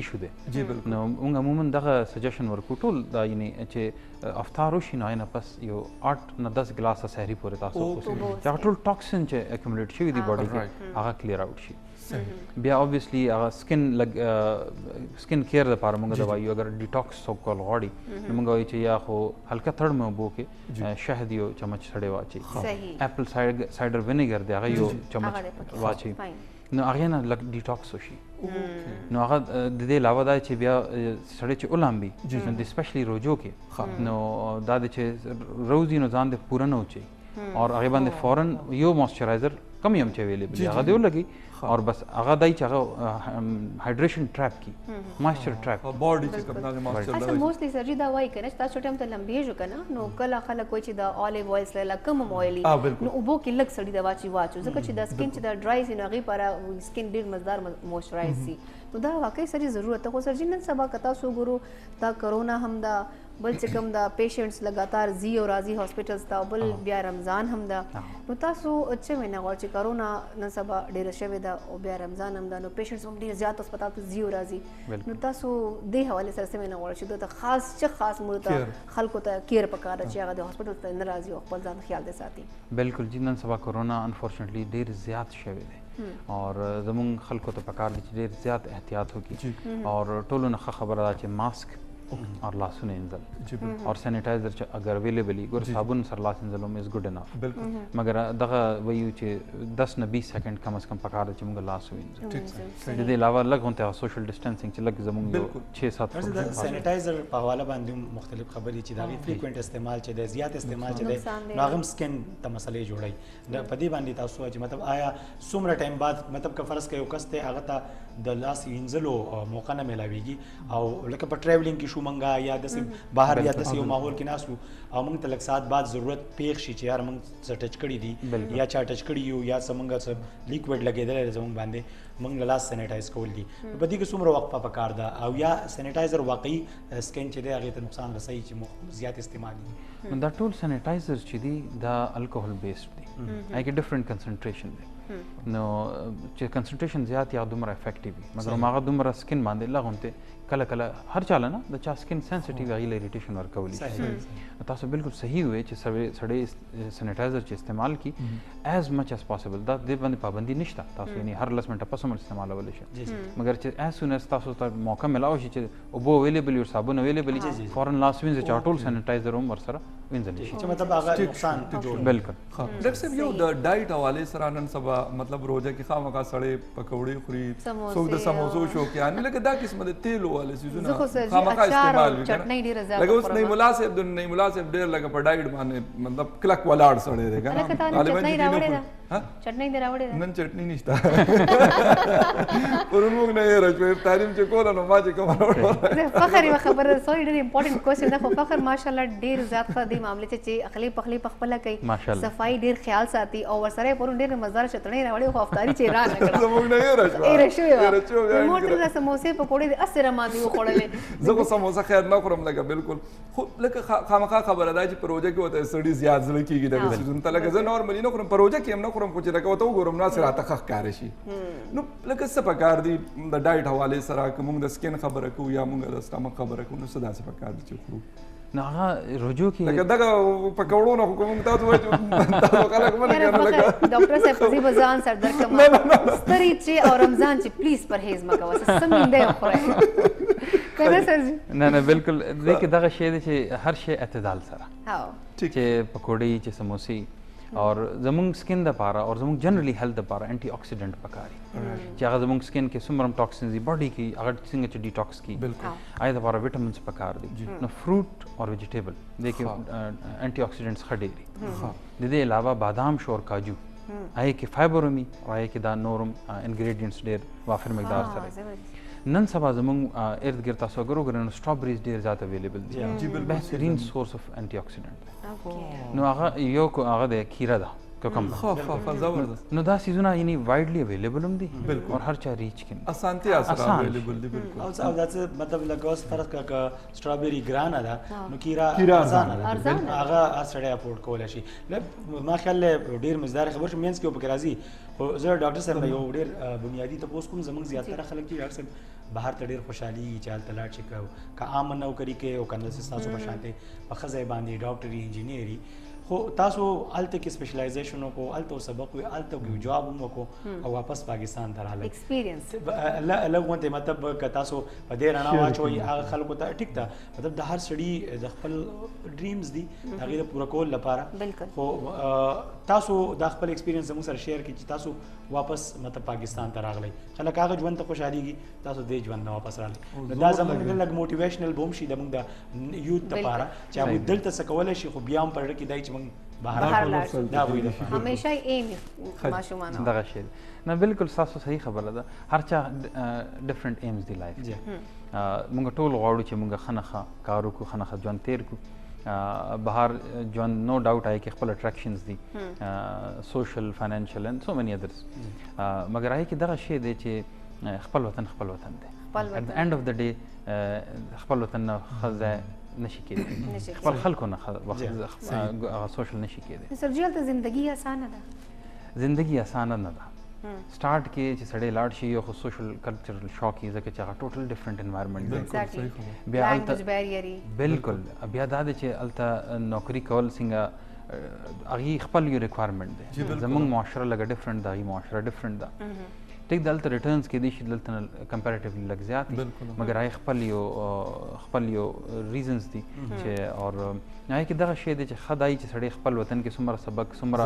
ایشو دی جی بالکل نو موږ عموما دغه سجیشن ورکو ټول دا یعنی چې افطار وشي نو نه پس یو 8 نه 10 ګلاسه سحری پورې تاسو چې هغه ټول ټاکسین چې اکیومولیټ شوی دی باډي کې هغه کلیر اوټ شي بیا اوبویسلی هغه سکن کیر لپاره موږ دوايو اگر ډیټاکس سو کول غواړي نو موږ وایو چې یا خو هلکه تړ مې وبو کې شهد یو چمچ سړې واچي اپل سایډر وینیګر دی هغه یو چمچ واچي نو هغه نه لګ ډیټاکس وشي نو هغه د دې علاوه دا چې بیا سړی چې اولامبي نو د سپیشلی روزو کې نو دا د چې روزي نو ځان د پوره نه وچي اور هغه باندې فورن یو موئسچرایزر کم یم چې ویلې بیا هغه دی لګي اور بس هغه دای چې هغه هایډریشن ټریپ کی موئسچر ټریپ باډي چې کوم نه موئسچر اصل موستلی سرجی دا وای کنه تاسو ټیم ته لمبې جو کنه نو کله خلک کوئی چې دا الیو اویل سره کم اویلی نو اوبو کې لګ سړی دا واچي ځکه چې دا سکین چې دا ډرای سي نو غي پر سکین ډیر مزدار موئسچرایز سي نو دا واقعي سړي ضرورت خو سرجی نن سبا کتا سو ګورو دا کرونا هم دا بل چې کوم دا پیشنټس لګاتار زی او راضی هاسپټلز ته بل بیا رمضان هم دا نو تاسو چې وینا غواړئ چې کرونا نن سبا ډیر شوی دا او بیا رمضان هم دا نو پیشنټس هم ډیر زیات هسپتال ته زی او راضی نو تاسو د حواله سره وینا غواړئ چې دا خاص مرته خلکو ته کیر پکاره چې هغه د هاسپټل ته ناراضي او خپل ځان خیال دې ساتي بالکل جی نن سبا کرونا انفورچونټلی ډیر زیات شوی دی اور زمون خلکو ته پکار دي چې ډیر زیات احتیاط وکړي اور ټولو نه خبره ده چې ماسک اور لاسونه انزل اور سینیټایزر چې اگر اویلیبل وي ګور صابون سره لاس انزلوم از ګډ انف بالکل مگر دغه وایو چې 10 نه 20 سکند کم از کم پکاره چې موږ لاس وینځو د دې علاوه لږ غونته سوشل ډیسټنسینګ چې لږ زموږ یو 6-7 سینیټایزر په حواله باندې مختلف خبرې چې دا فریکوینټ استعمال چې د زیات استعمال چې د ناغم سکن ته مسلې جوړي د پدی باندې تاسو چې مطلب آیا څومره ټایم بعد مطلب که فرض کړو کس ته هغه ته د لاس وینځلو موقع نه ملاويږي او لکه په ټریولینګ کې شو منګه یا د بهر یا د یو ماحول کې ناسو او موږ ته لږ سات بعد ضرورت پیښ شي چې یار موږ څه ټچ کړی دي یا چا ټچ کړی یو یا څنګه څه لیکوډ لګیدل زموږ باندې موږ لاس سینیټایز کول دي په دې کې څومره وخت پکار ده او یا سینیټایزر واقعي سکین چې دی هغه ته نقصان رسوي چې زیات استعمال دي دا ټول سینیټایزر چې دي دا الکوهول بیسډ دي هغه ډیفرنٹ کنسنټریشن دی نو چې کنسنټریشن زیات یا دومره افیکټیو وي مګر هغه دومره سکین باندې لغونته کله کله هر چاله نه د چا سکین سنسټیو غي اریټیشن ورکولي تاسو بالکل صحیح وي چې سړی سینیټایزر چې استعمال کی ایز مچ ایز پاسبل دا د باندې پابندي نشته تاسو یعنی هر لس منټه پس هم استعمالول شي مګر چې ایز سون ایز تاسو ته موقع ملاوي شي چې اوبو اویلیبل او صابون اویلیبل فورن لاس وینځ چاټول سینیټایزر هم ورسره وینځل شي چې مطلب هغه نقصان جوړ بالکل ډاکټر صاحب یو د ډایټ حواله سره نن سبا مطلب روزه کې خامخا سړی پکوړې خوري څوک د سموسو شو کې ان لکه دا قسمه د تیل والے سيزونه خامخا استعمال وکړي لکه اوس نه مناسب د نه مناسب ډېر لکه په ډایټ باندې مطلب کلک ولاړ سړی دی کنه غالبا چټنی دی راوړې نن چټنی نشته پرون موږ نه راځو تعلیم چې کوله نو ما چې کوم راوړل فخر یو خبره سوې ډېر امپورټنت کوېسچن ده خو فخر ماشاءالله ډېر زیات خدي معاملې چې اخلي په خپل کوي صفائی ډېر خیال ساتي او ورسره پرون ډېر مزدار چټنی راوړې خو افطاری چې را نه موږ نه راځو موټر د سموسې پکوړې د اسره ما دی خوړلې زه خو سموسه خیر نه خورم لکه بالکل خو لکه خامخا خبره ده چې پروژه کې وته سړی زیات زړه کیږي د سيزون ته لکه زه نورمالي نه خورم پروژه کې هم نه خورم خو چې لکه وته وګورم نه سره تخخ کار شي نو لکه څه پکار دي د ډایټ حواله سره کوم د سکین خبره کو یا موږ د سټامک خبره کو نو څه داسې پکار دي چې خورو نو هغه رجوع کې لکه دغه پکوړو نه کوم تاسو وایي تاسو خلک منه یاره کنه لکه ډاکټر صاحب په دې بزان سر در کما ستري چې او رمضان چې پلیز پرهیز مکوه سمینده خوره کنه سر جی نه نه بالکل دې کې دغه شی دی چې هر شی اعتدال سره هاو چې پکوړی چې سموسي اور زمونږ سکن د پاره اور زمونږ جنرالي هیلث د پاره انټي اکسیډنٹ پکاري چې هغه زمونږ سکن کې څومره ټاکسینز دی باډي کې هغه څنګه چې ډیټاکس کی بالکل آی د پاره وټامینز پکار دي نو فروټ اور ویجیټیبل دې کې انټي اکسیډنټس خډيري د دې علاوه بادام شو اور کاجو آی کې فایبر می او آی کې دا نورم انګریډینټس ډېر وافر مقدار سره نن سبا زمونږ ارد ګرد تاسو وګورئ نو سټرابریز ډېر زیات اویلیبل دي جی بالکل بهترین سورس اف انټي اکسیډنٹ نو هغه یو هغه د کیره ده کوکمبر زبردست نو دا سیزونه یعنی وایډلی اویلیبل هم دي اور هر چا ریچ کین اسانتیا سره اویلیبل دي بالکل او دا څه مطلب لکه اوس فرض کا سټرابری ګرانه ده نو کیرا کیرا ارزانه ده ارزانه ده. هغه سړی افورد کولای شي ما خیال له ډیر مزدار خبر شو مینس کې په راځي خو زه ډاکټر صاحب یو ډیر بنیادی تاسو کوم زمونږ زیاتره خلک چې ډاکټر صاحب بهر ته ډیر خوشحالي چال تلاټ شي کا عام نوکری کې او کنه تاسو په شانته په خزه باندې ډاکټري انجینری خو تاسو الته کې سپیشلایزیشن کو الته سبق وي الته کې جواب مو کو او واپس پاکستان ته راغله ایکسپیرینس لږ مطلب ک تاسو په دې رڼا واچوي هغه خلکو ته ټیک ده مطلب د هر سړي د خپل ډریمز دي هغه د پوره کول لپاره بالکل خو تاسو د خپل ایکسپیرینس زموږ سره شیر کړئ چې تاسو واپس مطلب پاکستان ته راغلی خلک هغه ژوند ته خوشحاليږي تاسو دې ژوند نه واپس راغلی دا زموږ لږ موټیویشنل بوم شي د موږ د یوت لپاره چې هغه دلته څه کولای شي خو بیا هم پرړ کې دای چې موږ بهر لاړ دا وایي همیشه ایم ماشومان دغه شی نه بالکل تاسو صحیح خبره ده هر چا ډیفرنٹ ایمز دی لایف مونږ ټول غواړو چې مونږ خنخه کارو کو خنخه ژوند تیر کو بهر ژوند نو ډاوټ آی کې خپل اټریکشنز دي سوشل فاینانشل اینڈ سو مینی ادرز مګر آی کې دغه شی دی چې خپل وطن دی at the end of the day خپل وطن خزه نشي کېدی خپل خلکو نه سوشل نشي کېدی سر جی ته زندگی آسانه ده زندگی آسانه نه ده سٹارټ کې چې سړی لاړ شي یو خو سوشل کلچرل شاک یې ځکه چې هغه ټوټل ډیفرنٹ انوایرمنټ دی بیا الته بالکل بیا دا دی چې الته نوکری کول څنګه هغه خپل یو ریکوایرمنټ دی زموږ معاشره لګ ډیفرنٹ دا هغه معاشره ډیفرنٹ ده ټیک دلته ریټرنز کې دي چې دلته کمپیریټیولی لږ زیات دي مګر هغه خپل یو ریزنز دي چې اور هغه کې دغه شی دی چې خدای چې سړی خپل وطن کې څومره سبق څومره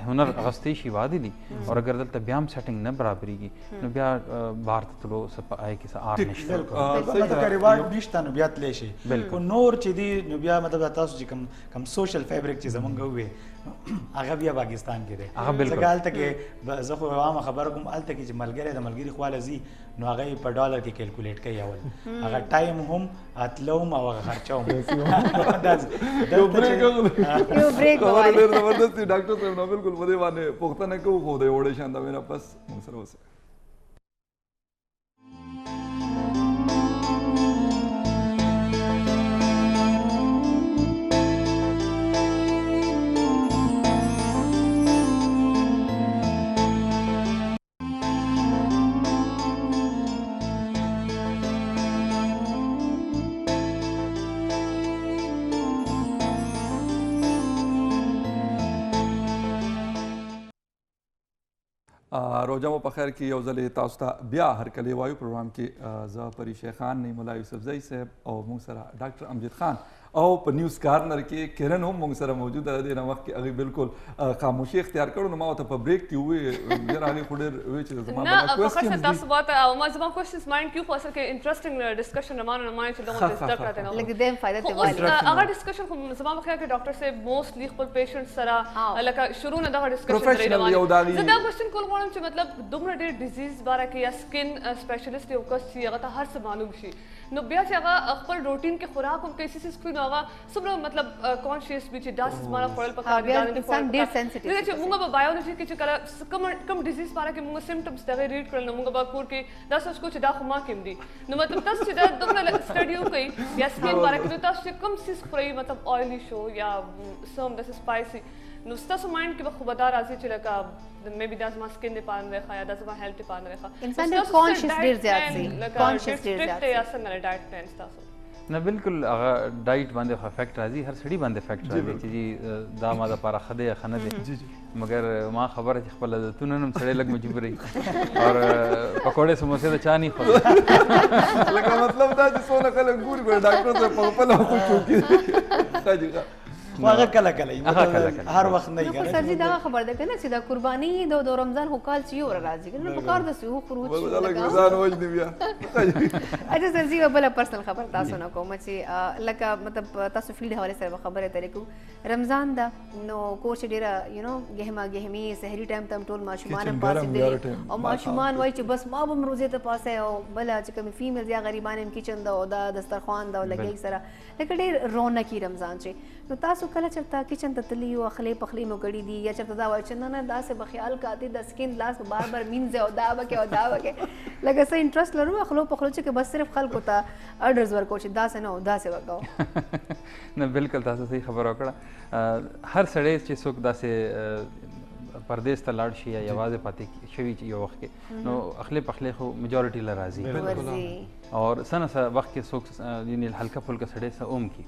هنر اغستی شي وادي دي اور اگر دلته بیا هم سیټینګ نه برابرېږي نو بیا بهر ته تلو هغه کې څه آر نشته مطلب ریوارډ نشته نو بیا تللی شي خو نور چې دي نو بیا مطلب تاسو چې کم سوشل فیبریک چې زمونږ وي هغه بیا پاکستان کې دی هغه بالکل هلته کې زه خو عامه خبره کوم هلته کې چې ملګری د ملګري خواله ځي نو هغه په ډالر کې کیلکولیټ کوي اول هغه ټایم هم اتلوم او هغه خرچوم یو بریک وایي ډېر زبردست دی ډاکټر صاحب نو بالکل په دې باندې پوښتنه کوو خو د وړې شان دا مینا پس موږ سره اوسه روزه مو په خیر کې یو ځل تاسو ته بیا هرکلی وایو پروګرام کې زه پری شیخان نه مولا یوسف زئی صاحب او موږ سره ډاکټر امجد خان او په نیوز کارنر کې کرن هم موږ سره موجود دی نو وخت کې هغه بالکل خاموشي اختیار کړو نو ما ته په بریک کې وې ډیر هغه خډر وې چې زما نه کوېسچنز تاسو بات او ما زما کوېسچنز مایند کیو خو اصل کې انټرېسټینګ ډسکشن روانه نه مایند چې دغه ډسکس کړه نه لکه دیم فائدہ ته وایي هغه ډسکشن خو زما په خیال کې ډاکټر صاحب موستلی خپل پیشنټ سره لکه شروع نه دغه ډسکشن لري روانه زه دا کوېسچن کول غواړم چې مطلب دومره ډېر ډیزیز باره کې یا سکن سپیشلیسټ یو کس چې هغه ته هر څه معلوم شي نو بیا چې هغه خپل روټین کې خوراک هم کوي سیس کوي نو هغه څومره مطلب کانشیس به چې داس زما خپل پکار دي انسان ډیر سنسټیو چې موږ په بایولوژي کې چې کله کوم ډیزیز باره کې موږ سیمټمز دغه ریډ کړل نو موږ به کور کې دا سوچ کو چې دا خو ما کوم دي نو مطلب تاسو چې دا دومره سټډي وکړي یا سکن باره کې تاسو چې کوم سیس خوري مطلب آیلی شو یا سم د سپایسي نو تاسو مایند کې به خو بدار راځي چې لکه مې بي دا زما سکن دی پان راخه یا دا زما هیلث دی پان راخه انسان ډیر کانشیس ډیر زیات سي کانشیس ډیر زیات یا څنګه ډایټ پلان تاسو نه بالکل هغه ډایټ باندې خو افیکټ راځي هر سړي باندې افیکټ راځي چې جی دا ما د لپاره ښه دی یا ښه نه دی مګر ما خبره چې خپل عادتونه هم سړی لږ مجبوري اور پکوړې سموسې د چا نه خوري لکه مطلب دا چې څونه خلک ګوري به ډاکټر ته په خپل خو چوکي خو هغه کله کله هر وخت نه نو سر جی دا خبر ده کنه چې دا قرباني د رمضان هو کال چې یو راځي کنه په کار د سو خروج رمضان وجه دی بیا اجازه سر جی بل پرسنل خبر تاسو نه کوم چې لکه مطلب تاسو فیلډ حواله سره خبره ترې کو رمضان دا نو کوچ ډیره یو نو گهمی سحری ټایم تم ټول ماشومان پاسې دي او ماشومان وای چې بس ما به روزه ته پاسه او بل چې کوم فیمیل یا غریبان ان کچن دا او دا دسترخوان دا لګي سره لکه ډیر رونقي رمضان چې نو تاسو کله چرته کچن ته تلی او اخلي پخلی مو کړی دي یا چرته دا وای چې نه دا سه بخیال کاته د سکین لاس بار بار مینځه او دا وکه لکه سه انټرست لرو اخلو پخلو چې بس صرف خلکو ته اورډرز ورکو چې دا سه نه دا سه وکاو نه بالکل تاسو صحیح خبر وکړه هر سړی چې څوک داسې پردیس ته لاړ شي یا یوازې پاتې شوي چې یو وخت کې نو اخلی پخلی خو میجورټي له راځي اور سنه سه وخت کې څوک یعنی هلکه پھلکه سړی سه اوم کی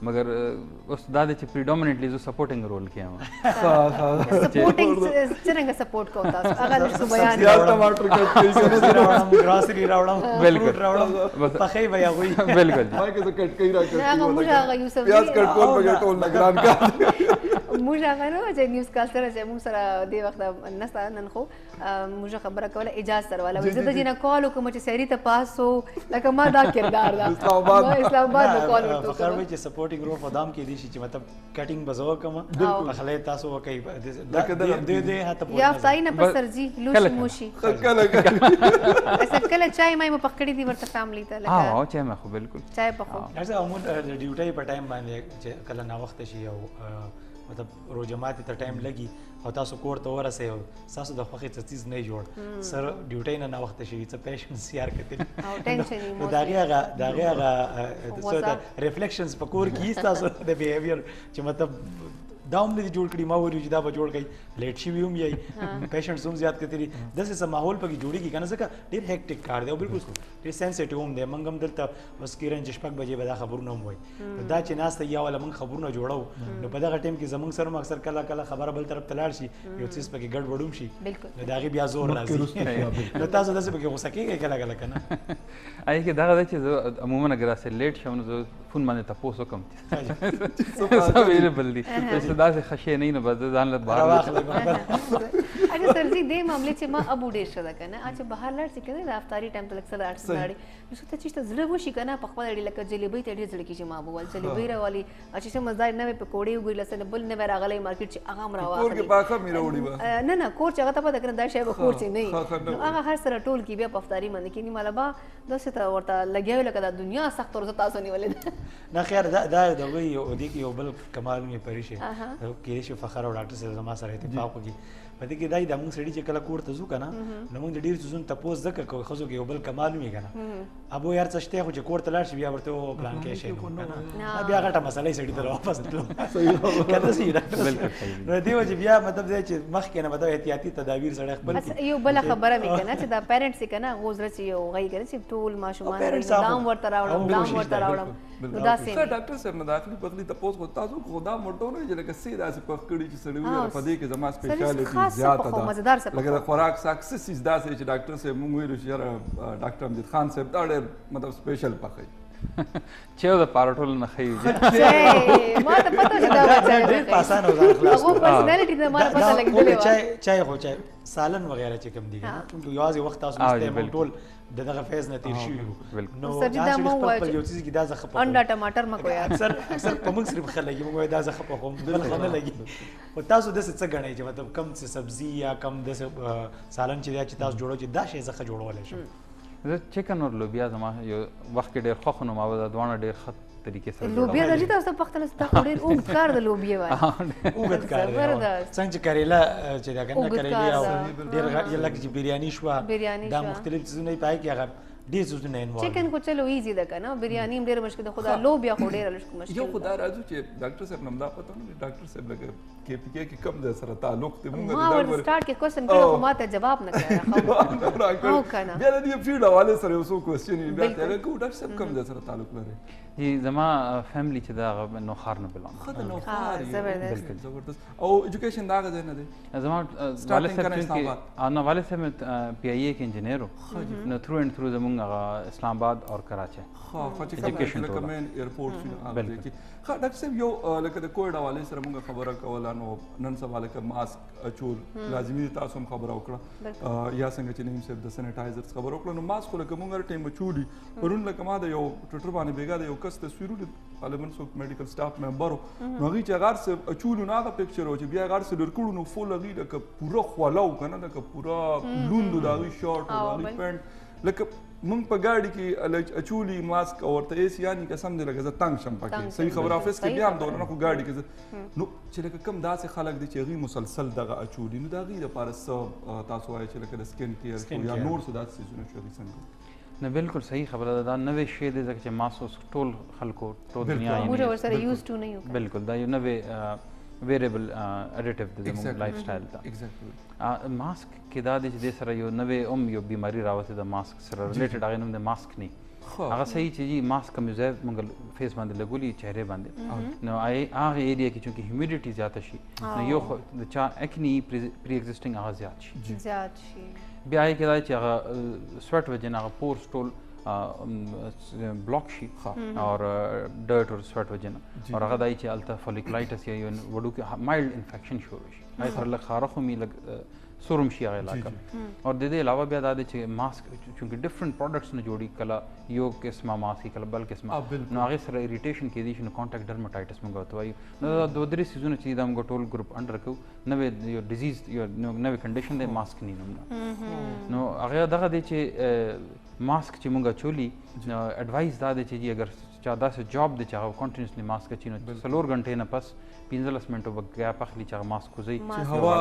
مگر اوس دا د چې پریډومیننټلی زو سپورټینګ رول کې یم سپورټینګ څنګه سپورټ کوو تاسو هغه د بیان یا ټماټر کټ کوي راوړم ګراسري راوړم بالکل راوړم پخې بیا وي بالکل ما کې څه کټ کوي را هغه موږ هغه یوسف پیاز کټ کول بغیر ټول نگران کا موږ هغه نو چې نیوز کال سره چې موږ سره دی وخت نستا نن خو موږ خبره کوله اجازه سره والا زه د جنا کال کوم چې سری ته پاسو لکه ما دا کردار دا اسلام آباد نو کال ورته فخر وای چې سپورټینګ رول خدام کې دي چې مطلب کټینګ بزو کما اخلي تاسو وکي دې هته یا فتای نه پر سر جی لوشي موشي کله کله چای مې پکړې دي ورته فیملی ته لکه ها چای مې خو بالکل چای پخو ارزه عموما ډیوټي په ټایم باندې چې کله نا وخت شي او مطلب روزماتي ته ټایم لګي او تاسو کور ته ورسئ او تاسو د خوښې څه چیز نه جوړ سر ډیوټي نه وخت شي څه پیشنس یار کتل او ټینشن نو داغه ریفلیکشنز په کور کې تاسو د بیهیویر چې مطلب دا هم نه دي جوړ کړي ما ویل چې دا به جوړ کړي لیټ شي وي هم یي پیشنټس هم زیات کتري داسې سم ماحول پکې جوړیږي کنه ځکه ډېر هیکټیک کار دی او بالکل ډېر سنسټیو هم دی موږ هم دلته بس کیرن چې شپږ بجې به دا خبرونه هم وایي دا چې ناس ته یا ولا موږ خبرونه جوړو نو په دغه ټیم کې زموږ سره اکثر کله خبره بل طرف ته لاړ شي یو څه پکې ګډ وډوم شي نو دا غي بیا زور راځي نو تاسو داسې پکې غوسه کېږئ کله کنه آی کې دا چې عموما اگر اسه لیټ شوم نو فون باندې تاسو کوم څه اویلیبل دي دا څه خشه نه نه بس ځان له بهر اجازه سر جی دې معاملې چې ما ابو ډیر شته کنه اچھا بهر لاړ چې کنه د افطاری ټایم ته لکه سره 8 ساړي نو څه چې زړه وشي کنه په خپل اړه لکه جلیبي ته ډیر زړه کې چې ما ابو ول جلیبي راوالي اچھا چې مزدار نه پکوړې وګړي لسنه بل نه راغلي مارکیټ چې هغه مراوه کور کې پاکه میرا وړي با نه کور چې هغه ته پته کنه دا شی به کور چې نه هغه هر سره ټول کې بیا په افطاری باندې کې نیمه لبا داسې ته ورته لګیاو لکه د دنیا سخت ورته تاسو نیولې نه خیر دا وی یو بل کمال می پریشه کې شي فخر او ډاکټر صاحب زما سره اتفاق وکړي پدې کې دای د موږ سړي چې کله کور ته ځو کنه نو موږ ډیر څه تاسو ځکه کوي خو کې یو بل کمال می کنه ابو یار څه شته خو چې کور ته لاړ شي بیا ورته پلان کې شي بیا غټه مسله سړي ته واپس تلو کله سي نو دیو چې بیا مطلب دا چې مخکې نه مطلب احتیاطي تدابیر سره خپل یو بل خبره می کنه چې دا پیرنټس کنه غوزره چې یو غي کنه چې ټول ماشومان دام ورته راوړم دا سي ډاکټر صاحب نه داخلي پخلی تاسو کو تاسو خدا مرته نه چې لکه سي داسې پخکړی چې سړی وي په دې کې زما سپیشالټي زیات ده لکه د خوراک ساکسس از داسې چې ډاکټر صاحب موږ ویلو چې ډاکټر امجد خان صاحب دا ډېر مطلب سپیشل پخی چې د پاراټول نه خي ما ته پته چې دا ډېر پاسان او ځان خلاص هغه پرسنالټي ته ما پته لګیدلی و چای خو چای سالن وغیرہ چې کوم دي نو یوازې وخت تاسو مستعمل ټول دغه فیز نه تیر شي نو سجدا مو وای یو چیز کې دا زخه په انډا ټماټر مکو یار اکثر په موږ صرف خلګي موږ دا زخه په کوم بل نه لګي او تاسو د څه غنئ چې مطلب کم څه سبزی یا کم د سالن چې تاسو جوړو چې دا شی زخه جوړول شي زه چکن اور لوبیا زما یو وخت کې ډېر خوښ نو ما ودا دوانه ډېر خط طریقې سره لوبیا د دې تاسو په وخت سره ډېر اوږد کار د لوبیا وای اوږد کار څنګه چې کریلا چې دا کنه کریلا ډېر لکه چې بریانی شو دا مختلف څیزونه پای کې هغه ډیر سوزونه انوالو चिकन को चलो इजी ده کنه बिरयानी ډیر مشکل ده خدا لوبیا خو ډیر مشکل یو خدای راځو چې ډاکټر صاحب نم دا پته نه ډاکټر صاحب لګ کې پی کې کم ده سره تعلق ته مونږ ما ور سٹارټ کې کوېسچن کړو خو ما ته جواب نه کړی او کنه بیا دې فیډ حواله سره یو څو کوېسچن بیا ته کو ډاکټر صاحب کم ده سره تعلق لري جی زما فیملی چې دا نو خار نه بلان خدای نو خار زبردست او ایجوکیشن دا غځ نه دی زما والد صاحب کې انا والد صاحب پی ای کې انجینیر نو تھرو اینڈ تھرو زمونږ اسلام آباد اور کراچي ها چې کوم کمن ایرپورټ شنو هغه کې ها ډاکټر صاحب یو لکه د کووډ حواله سره مونږ خبره کوله نو نن سبا لکه ماسک اچول لازمي تاسو هم خبره وکړه یا څنګه چې نیم صاحب د سینیټایزرز خبره وکړه نو ماسک لکه مونږ ټیم چولی پرون لکه ما د یو ټوټر باندې بیګا د یو کس تصویرونه غالبا سو میډیکل سټاف ممبرو نو هغه چې هغه سره اچول نو هغه پکچر او چې بیا هغه سره ورکړو نو فول هغه لکه پورا خوالاو کنه لکه پورا لوند دا وی شارټ او دا پینټ لکه مونږ په ګاډي کې اچولي ماسک او ورته ایس یعنی قسم دې لکه زه تنگ شم پکې صحیح خبر افس کې بیا هم دورنه خو ګاډي کې نو چې لکه کم داسې خلک دي چې هغه مسلسل دغه اچولي نو دا غي لپاره سب تاسو وایي چې لکه د سکین کیر یا نور څه داسې څیزونه شوي څنګه نه بالکل صحیح خبره ده دا نوې شی دی ځکه چې ماسک ټول خلکو ټول دنیا موږ ورسره یوز ټو نه یو بالکل دا یو نوې ویریبل اډیټیو د زموږ لایف سټایل ته ایگزیکټلی ماسک کې دا دی چې د سره یو نوې یو بیماری راوته د ماسک سره ریلیټډ هغه نوم د ماسک نه هغه صحیح چې جی ماسک کوم ځای موږ فیس باندې لګولي چهره باندې نو هغه ایریا کې چونکه هیومیډیټي زیاته شي نو یو د چا اکنی پری ایگزیسټینګ هغه زیات شي بیا یې کېدای چې هغه سویټ وجه هغه پورس ټول بلاک شي اور ډرټ اور سویټ وجه اور هغه دای چې الته فولیکولایټس یا یو وډو کې مایلډ انفیکشن شروع شي هغه سره لږ خارخ هم لږ سورم شي هغه علاقه اور د دې علاوه بیا دا چې ماسک چونکه ډیفرنٹ پروډکټس نه جوړي کله یو قسمه ماسک کله بل قسمه نو هغه سره اریټیشن کې دي چې نو کانټاکټ ډرماټایټس موږ وته وایو نو دا دوه درې سيزونه چې دا موږ ټول ګروپ انډر کو نوې یو ډیزیز یو نوې کنډیشن د ماسک نه نو هغه دغه دی چې ماسک چې موږ چولی اډوایس دا دی چې اگر چا داسې جاب دی چې هغه کنټینیوسلی ماسک چینو 4 غنټې نه پس 15 منټو بګیا پخلی چې ماسک کوزي چې هوا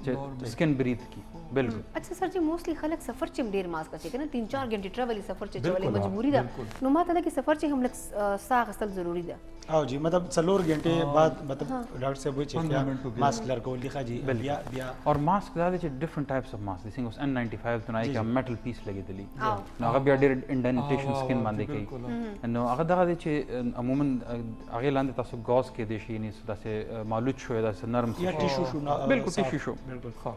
چې سکن بریث کی بالکل اچھا سر جی موستلی خلک سفر چې ډیر ماسک کوي کنه 3-4 غنټې ټریول سفر چې چولې مجبوری ده نو ماته دا کې سفر چې هم لک ساغ استل ضروری ده او جی مطلب 4 غنټې بعد مطلب ډاکټر صاحب وایي چې ماسک لرکول دي خاجي بیا اور ماسک دا چې ډیفرنٹ ټایپس اف ماسک دي څنګه N95 ته نه کې میټل پیس لګیدلی نو هغه بیا ډیر انډنټیشن سکن باندې کوي نو هغه دغه چې عموما هغه لاندې تاسو غاز کې دي شي نه داسې مالوچ شوی داسې نرم یا ټیشو شو بالکل ټیشو شو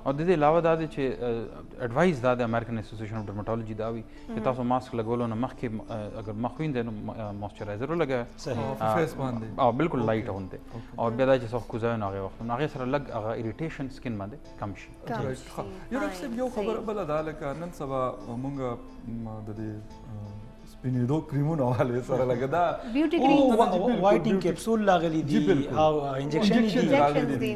او د دې علاوه دا چې اډوایس دا د امریکن اسوسییشن اف ډرماټولوژي دا وی چې تاسو ماسک لګولو نه مخکې اگر مخ وینځئ نو موئسچرایزر ولګئ صحیح فیس باندې او بالکل لایټ اونته او بیا دا چې څو کوزاو نه هغه وخت نو هغه سره لګ هغه اریټیشن سکن باندې کم شي یو رقم یو خبر بل دا لکه نن سبا مونږ د دې سپینېدو کریمونو حواله سره لګا دا بیوټي کریم وایټینګ کیپسول لاغلی دي او انجکشن دي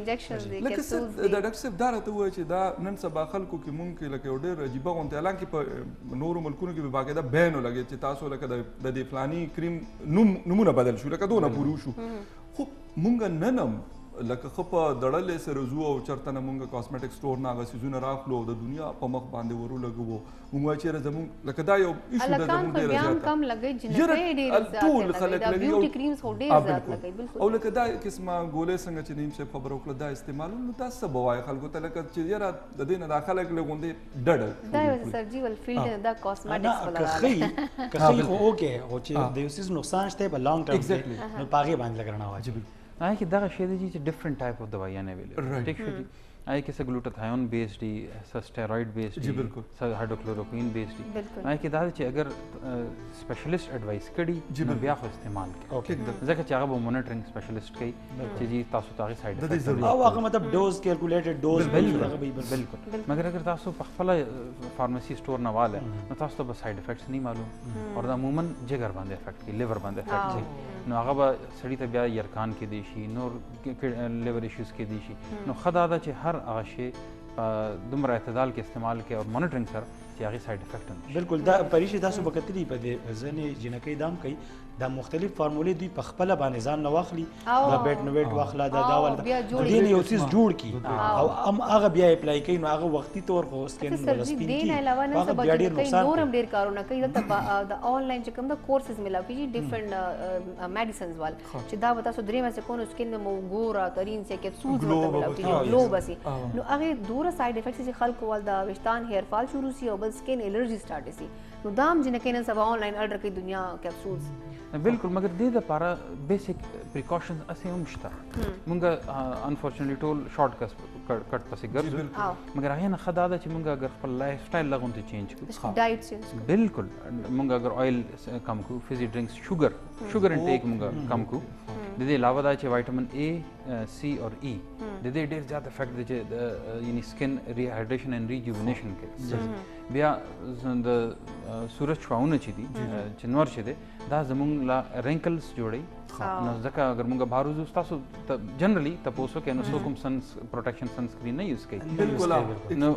لکه څه د ډاکټر صاحب دا راته وایي چې دا نن سبا خلکو کې مونږ کې لکه ډېر عجیبه غونډه اعلان کې په نورو ملکونو کې به باقاعده بین ولګي چې تاسو لکه د دې فلاني کریم نمونه بدل شو لکه دونه پورو شو خو مونږ ننم لکه خپه دړلې سره زو او چرته نه مونږ کاسمیټک سٹور نه غسیزونه راخلو د دنیا په مخ باندې ورو لګو مونږ چې زمون لکه دا یو ایشو د زمون ډیر زیات کم لګي جنې ډیر زیات ټول خلک لګي بیوټي کریمز هو ډیر زیات لګي بالکل او لکه دا قسمه ګولې څنګه چې نیم څه خبر وکړه دا استعمال نو تاسو بوای خلکو ته لکه چې یاره د دې نه داخله لګوندې ډډ دا یو سرجیکل فیلډ دا کاسمیټکس ولا کخی خو اوکے او چې د یو سیس نقصان شته په لانګ ټرم نو پاګې باندې لګرنا واجب آیا کې دغه شی دی چې ډیفرنٹ ټایپ اف دوايان اویلیبل ټیک شو جی آیا کې څه ګلوټاثیون بیسډ دي څه سټیرایډ بیسډ جی بالکل څه هایډروکلوروکوین بیسډ دي آیا کې دا چې اگر سپیشلیسټ اډوایس کړي نو بیا خو استعمال کړي ځکه چې هغه به مونیټرینګ سپیشلیسټ کوي چې جی تاسو ته هغه سایډ افیکټ او هغه مطلب ډوز کیلکولیټډ ډوز بالکل مگر اگر تاسو په خپل فارماسي سٹور نه واله نو تاسو ته به سایډ افیکټس نه معلوم اور دا عموما جګر باندې افیکټ کوي لیور باندې افیکټ کوي نو هغه به سړی ته بیا یرکان کې دی شي نور لیور ایشوز کې دی شي نو خدا دا چې هر هغه شی دومره اعتدال کې استعمال کې اور مانیټرینګ سره چې هغه سایډ افیکټ نه بالکل دا پریشي تاسو وکړی په دې ځنې جنکې دام کوي دا مختلف فارمولې دوی په خپل باندې ځان نه واخلي او. دا بیٹ نو بیٹ واخلا دا ول بیا جوړي. دې یو چیز جوړ کی او ام هغه بیا اپلای کوي نو هغه وختي تور خو سکین ولا سر جی سپین دین کی علاوه نن هغه سبا بیا چې ډیر کوي نقصان نور کوي. هم ډیر کارونه کوي د آنلاین چې کوم د کورسز ملاو کیږي ډیفرنٹ میډیسنز وال چې دا وتا سو درې مې کو سکین مو ګورا ترين سے کیپسولز ورته ملاو کیږي گلو بسي نو هغه دوره سایډ افیکټس چې خلکو ول د وشتان هیر فال شروع سی او بل سکین الرجی سٹارټ سی نو دام جن کینن سبا آنلاین آرډر کوي دنیا کیپسولز بالکل مګر دې د لپاره بیسیک پریکاشنز اسې هم شته مونږ انفورچونټلی ټول شارټ کټ پسې ګرځو مګر هغه نه خدا ده چې مونږ اگر خپل لایف سټایل لغونته چینج کړو ډایټ چینج بالکل مونږ اگر آیل کم کو فیزی ډرینکس شوګر انټیک مونږ کم کو د دې علاوه دا چې وایټامین A C اور E د دې ډېر زیات افیکټ دی چې یعنی سکن ریهایډریشن اینڈ ریجوینیشن کوي بیا د سورج شواونه چې دي چې نور چې دی دا زمونږ لا رینکلز جوړي نو ځکه اگر مونږ بهر وځو تاسو جنرالي تاسو کې نو څوک هم سن پروټیکشن سنسکرین نه یوز کوي بالکل نو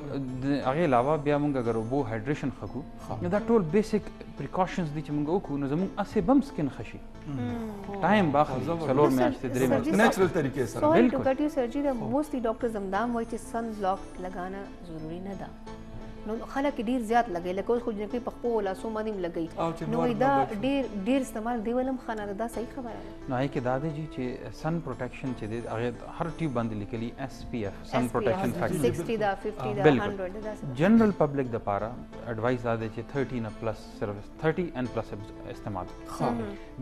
هغه علاوه بیا مونږ اگر وبو هایډریشن خکو نو دا ټول بیسیک پریکاشنز دي چې مونږ وکړو نو زمونږ اسې بم سکن خشي ټایم باخلي څلور میاشتې درې میاشتې نیچرل طریقې سره سوال ټو کټ یو سرجری د موستلی ډاکټرز همدام وایي چې سن بلاک لګانا ضروری نه ده نو خلک ډیر زیات لګي لکه اوس خو جنکی په خپل لاسو باندې لګي نو دا ډیر استعمال دی ولم خانه دا صحیح خبره ده نو هي کې دا دی چې سن پروټیکشن چې دی هغه هر ټیوب باندې لیکلي SPF سن پروټیکشن فیکټر 60 دا 50 دا 100 دا جنرال پبلک د پاره ایڈوایس دا دی چې 30 نه پلس صرف 30 and پلس استعمال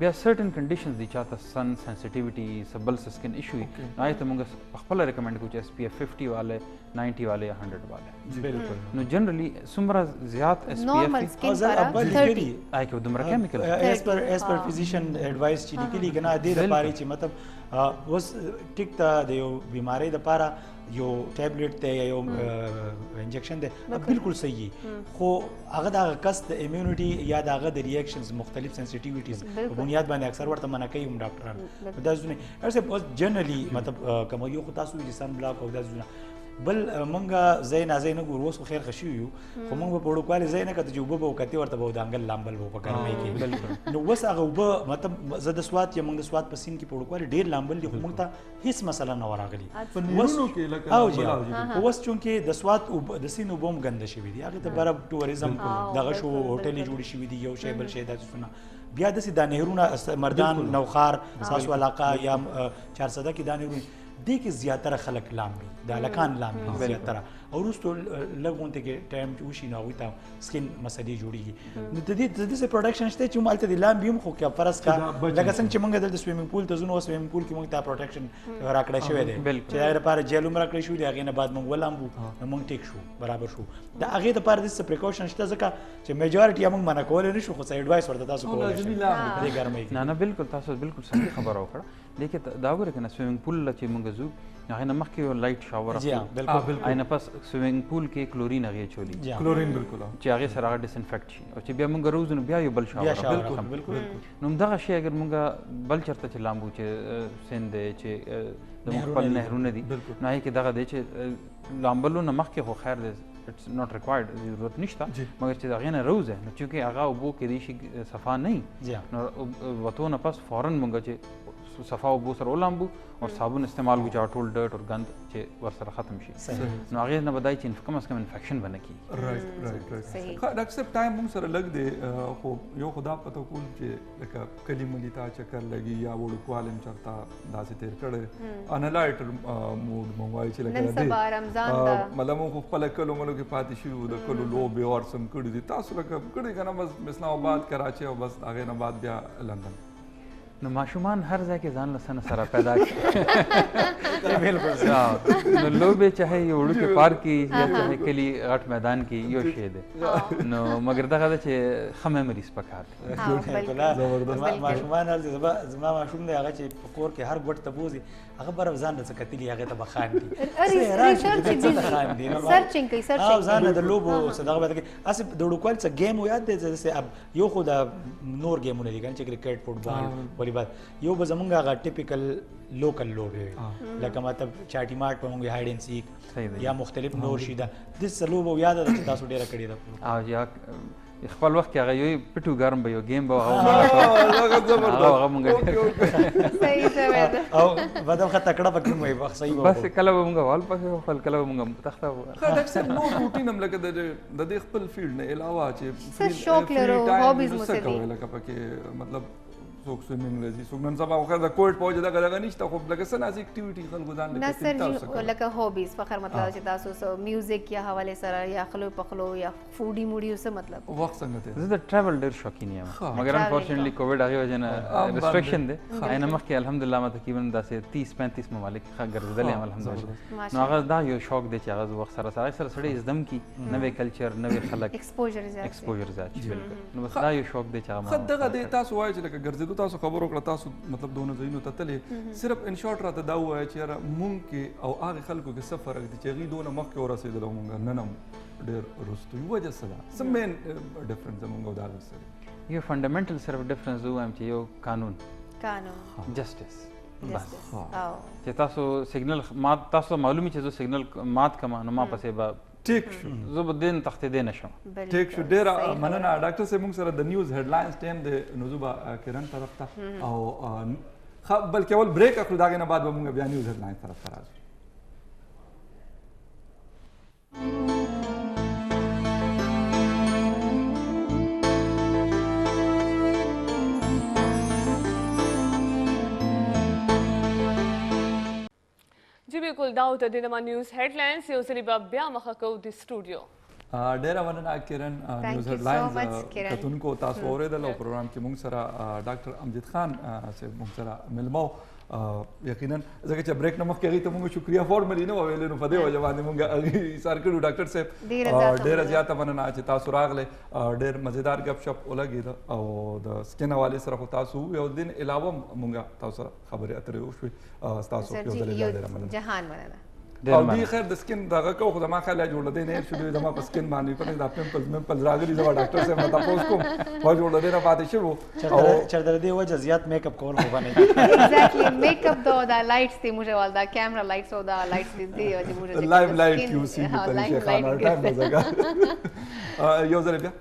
بیا سرټن کنډیشنز دي چاته سن سنسټیویټي سبل سکن ایشو نه ته موږ خپل ریکمند کوو چې SPF 50 والے 90 والے یا 100 والے بالکل نو جنرally سمره زیات نورمال SPF سکن پر 30 آی کې دمر کیمیکل ایز پر فزیشن ایڈوایس چې لیکلي کنه د دې لپاره چې مطلب اوس ټیک ته د یو بیماری د لپاره یو ټابلیټ ته یا یو انجکشن ده بالکل صحیح خو هغه د کس د امیونټي یا د هغه د ریاکشنز مختلف سنسټیویټیز په بنیاد باندې اکثر ورته منع کوي هم ډاکټران دا ځونه ارسه جنرالي مطلب کوم یو خو تاسو د سن بلاک او دا ځونه بل مونږه زین نه ګور وس خیر خشي یو خو مونږ په وړو کال زین کته جو به وکتی ورته به د انګل لامبل وو په کارمای کې نو وس هغه به مطلب زده سواد یا مونږ د سواد په سین کې په وړو کال ډیر لامبل دي خو مونږ ته هیڅ مسله نه وراغلی ونونو کې لکه او جی وس چونکې د سواد د سین وبوم ګنده شوی دی هغه ته برابر ټوریزم دغه شو هوټل جوړ شوی دی یو شی بل شی د څه بیا د سي د نهرونه مردان نوخار ساسو علاقه یا 400 کې د نهرونه دې کې زیاتره خلک لامبي د لکان لامبي زیاتره او وروسته لږونته کې ټایم وشي نو هغوی ته سکن مسلې جوړیږي نو د دې څه پروټیکشن شته چې مالته د لامبي هم خو کې فرض کا لکه څنګه چې موږ د سویمینګ پول ته ځو نو سویمینګ پول کې موږ ته پروټیکشن راکړی شوی دی چې هغه لپاره جیل هم راکړی شوی دی هغې نه بعد موږ ولامبو نو موږ ټیک شو برابر شو د هغې دپاره داسې پریکاشن شته ځکه چې میجارټي موږ منع کولی نه شو خو څه ایډوایس ورته تاسو کولی شئ دې ګرمۍ کې نه بالکل تاسو بالکل صحیح خبره وکړه لیکن دا وګورئ کنه سویمینګ پول چې موږ ځو هغه نه مخکې یو لایټ شاور بالکل اینه پس سویمینګ پول کې کلورین هغه چولی کلورین بالکل چې هغه سره هغه ډیسانفیکټ شي او چې بیا موږ روز نو بیا یو بل شاور بالکل نو دغه شی اگر موږ بل چرته چې لامبو چې سند چې د خپل نهرونه دي نو هغه کې دغه دی چې لامبلو نه مخکې خو خیر دی اټس ناٹ ریکوایرډ ضرورت نشته مگر چې هغه نه روزه نو چې هغه وبو کې دی شي صفا نه نو وته نه پس فورن مونږ چې صفا وبو سره ولامبو او صابون استعمال کو چې ټول ډرټ او غند چې ور سره ختم شي نو هغه نه بدای چې کم از کم انفیکشن بنه کی رائټ ډاکټر صاحب ټایم موږ سره لګ دی خو یو خدا پته کول چې لکه کلی ملي تا چکر لګي یا وړو کوالم چرتا داسې تیر کړي انالایټر موډ مونږ چې لکه نن سبا رمضان دا مطلب خو خپل کلو ملو کې پاتې شو د کلو لوبه اور سم کړي دي تاسو لکه کړي کنه بس اسلام آباد کراچي او بس هغه نه بعد بیا لندن نو ماشومان هر ځای کې ځان لسنه سره پیدا کړي بالکل نو لوبه چاهے یو وړو کې پارک کې یا چاهے کلی غټ میدان کې یو شی دی نو مگر دغه چې خه میموریز پکار دي ماشومان زما ماشوم دی هغه چې په کور کې هر ګوټ ته بوزي هغه بر ځان د کتلی هغه ته بخان دي سرچینګ کوي سرچینګ ځان د لوبو صدقه به کې اس د وړو څه گیم یاد دی چې اب یو خو د نور گیمونه دي چې کرکټ فوټبال یو به زمونږ هغه ټیپیکل لوکل لوبې لکه مطلب چاټي ماټ په موږ هاید اینډ سیک یا مختلف نور شي دا د څه لوبه یاد ده چې تاسو ډېره کړې ده او یا خپل وخت کې هغه یو پټو ګرم به یو گیم به هغه مونږ صحیح شوی ده. او بعد هم تکړه پکې وای بخ صحیح بس کله به مونږ وال پکې خپل کله به مونږ تخته ښه ډاکټر صاحب نو روټین هم لکه د دې خپل فیلډ نه علاوه چې څه شوق لرو هابیز مو څه دي لکه پکې مطلب څوک سویمینګ لذي څوک نن سبا خو د کووډ په وجه دغه نشته خو لکه څه ناز اکټیویټي خلکو ځان نه سر جی لکه هابیز فخر مطلب چې تاسو سو میوزیک یا حواله سره یا خلو پخلو یا فوډي موډي څه مطلب وخت څنګه ته زه د ټریول ډیر شوقین یم مګر انفورچونټلی کووډ هغه وجه نه ریستریکشن دی اینه مخکې الحمدلله ما تقریبا داسې 30-35 ممالک ښه ګرځېدلی یم الحمدلله نو هغه دا یو شوق دی چې هغه وخت سره سړی زدم کی نوې کلچر نوې خلک ایکسپوژر زیات بالکل نو بس دا یو شوق دی چې هغه خد دغه دی تاسو وایي چې لکه ګرځېدو تاسو خبرو کړه تاسو مطلب دونه ځایونو ته تللی صرف ان شارټ راته دا ووایه چې یاره مونږ کې او هغې خلکو کې څه فرق دی چې هغوی دونه مخکې ورسېدل او مونږ نن هم ډېر وروستو یو وجه څه ده څه مین ډفرنس زمونږ او د هغې سره یو فنډامنټل صرف ډفرنس ووایم چې یو قانون جسټس بس چې تاسو سیګنل مات تاسو معلومي چې زه سیګنل مات کما نو ما پسې به ټیک شو زه به دین تختېدی نه شم ټیک شو ډېره مننه ډاکټر صاحب موږ سره د نیوز هیډلاینز ټایم دی نو زه به کرن طرف ته او بلکې اول بریک اخلو د هغې نه بعد به موږ بیا نیوز هیډلاینز طرف ته راځو जी बिल्कुल दाऊद दिनमा न्यूज़ हेडलाइंस यो सलीबा बया मखको द स्टूडियो ډیره مننه کرن نیوز هیډلاینز کتونکو تاسو اورېدل او پروګرام کې موږ سره ډاکټر امجد خان صاحب موږ سره ملمو یقینا ځکه چې بریک نه مخکې هغې ته موږ شکریه فارملي نه وویلې نو په دې وجه باندې موږ هغې ایثار کړو ډاکټر صاحب ډېره زیاته مننه چې تاسو راغلی ډېر مزیدار ګپ شپ ولګېده او د سکن حوالې سره خو تاسو یو دین علاوه موږ تاسو سره خبرې اترې وشوې ستاسو یو ځل ډېره مننه جهان مننه او دی خیر د سکن دغه کو خو زما خیال جوړه دی نه شو زما په سکن باندې په دا پمپل راغلي زما ډاکټر صاحب مته تاسو کوم خو جوړه دی نه پاتې شو او چر د دې وجه زیات میک اپ کول خو باندې ایگزیکټلی میک اپ دا لایټس دی موږ والدا کیمرا لایټس او دا لایټس دی چې موږ لایو لایټ یو سی په طریقې خانه ټایم مزګه یو ځل بیا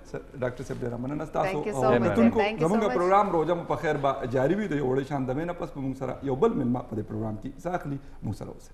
ډاکټر صاحب ډیر مننه تاسو او متونکو زموږ پروګرام روزه په خیر با جاری وي د وړې شان د مینه پس په موږ سره یو بل ملما په پروګرام کې ځاخلي موږ سره اوسه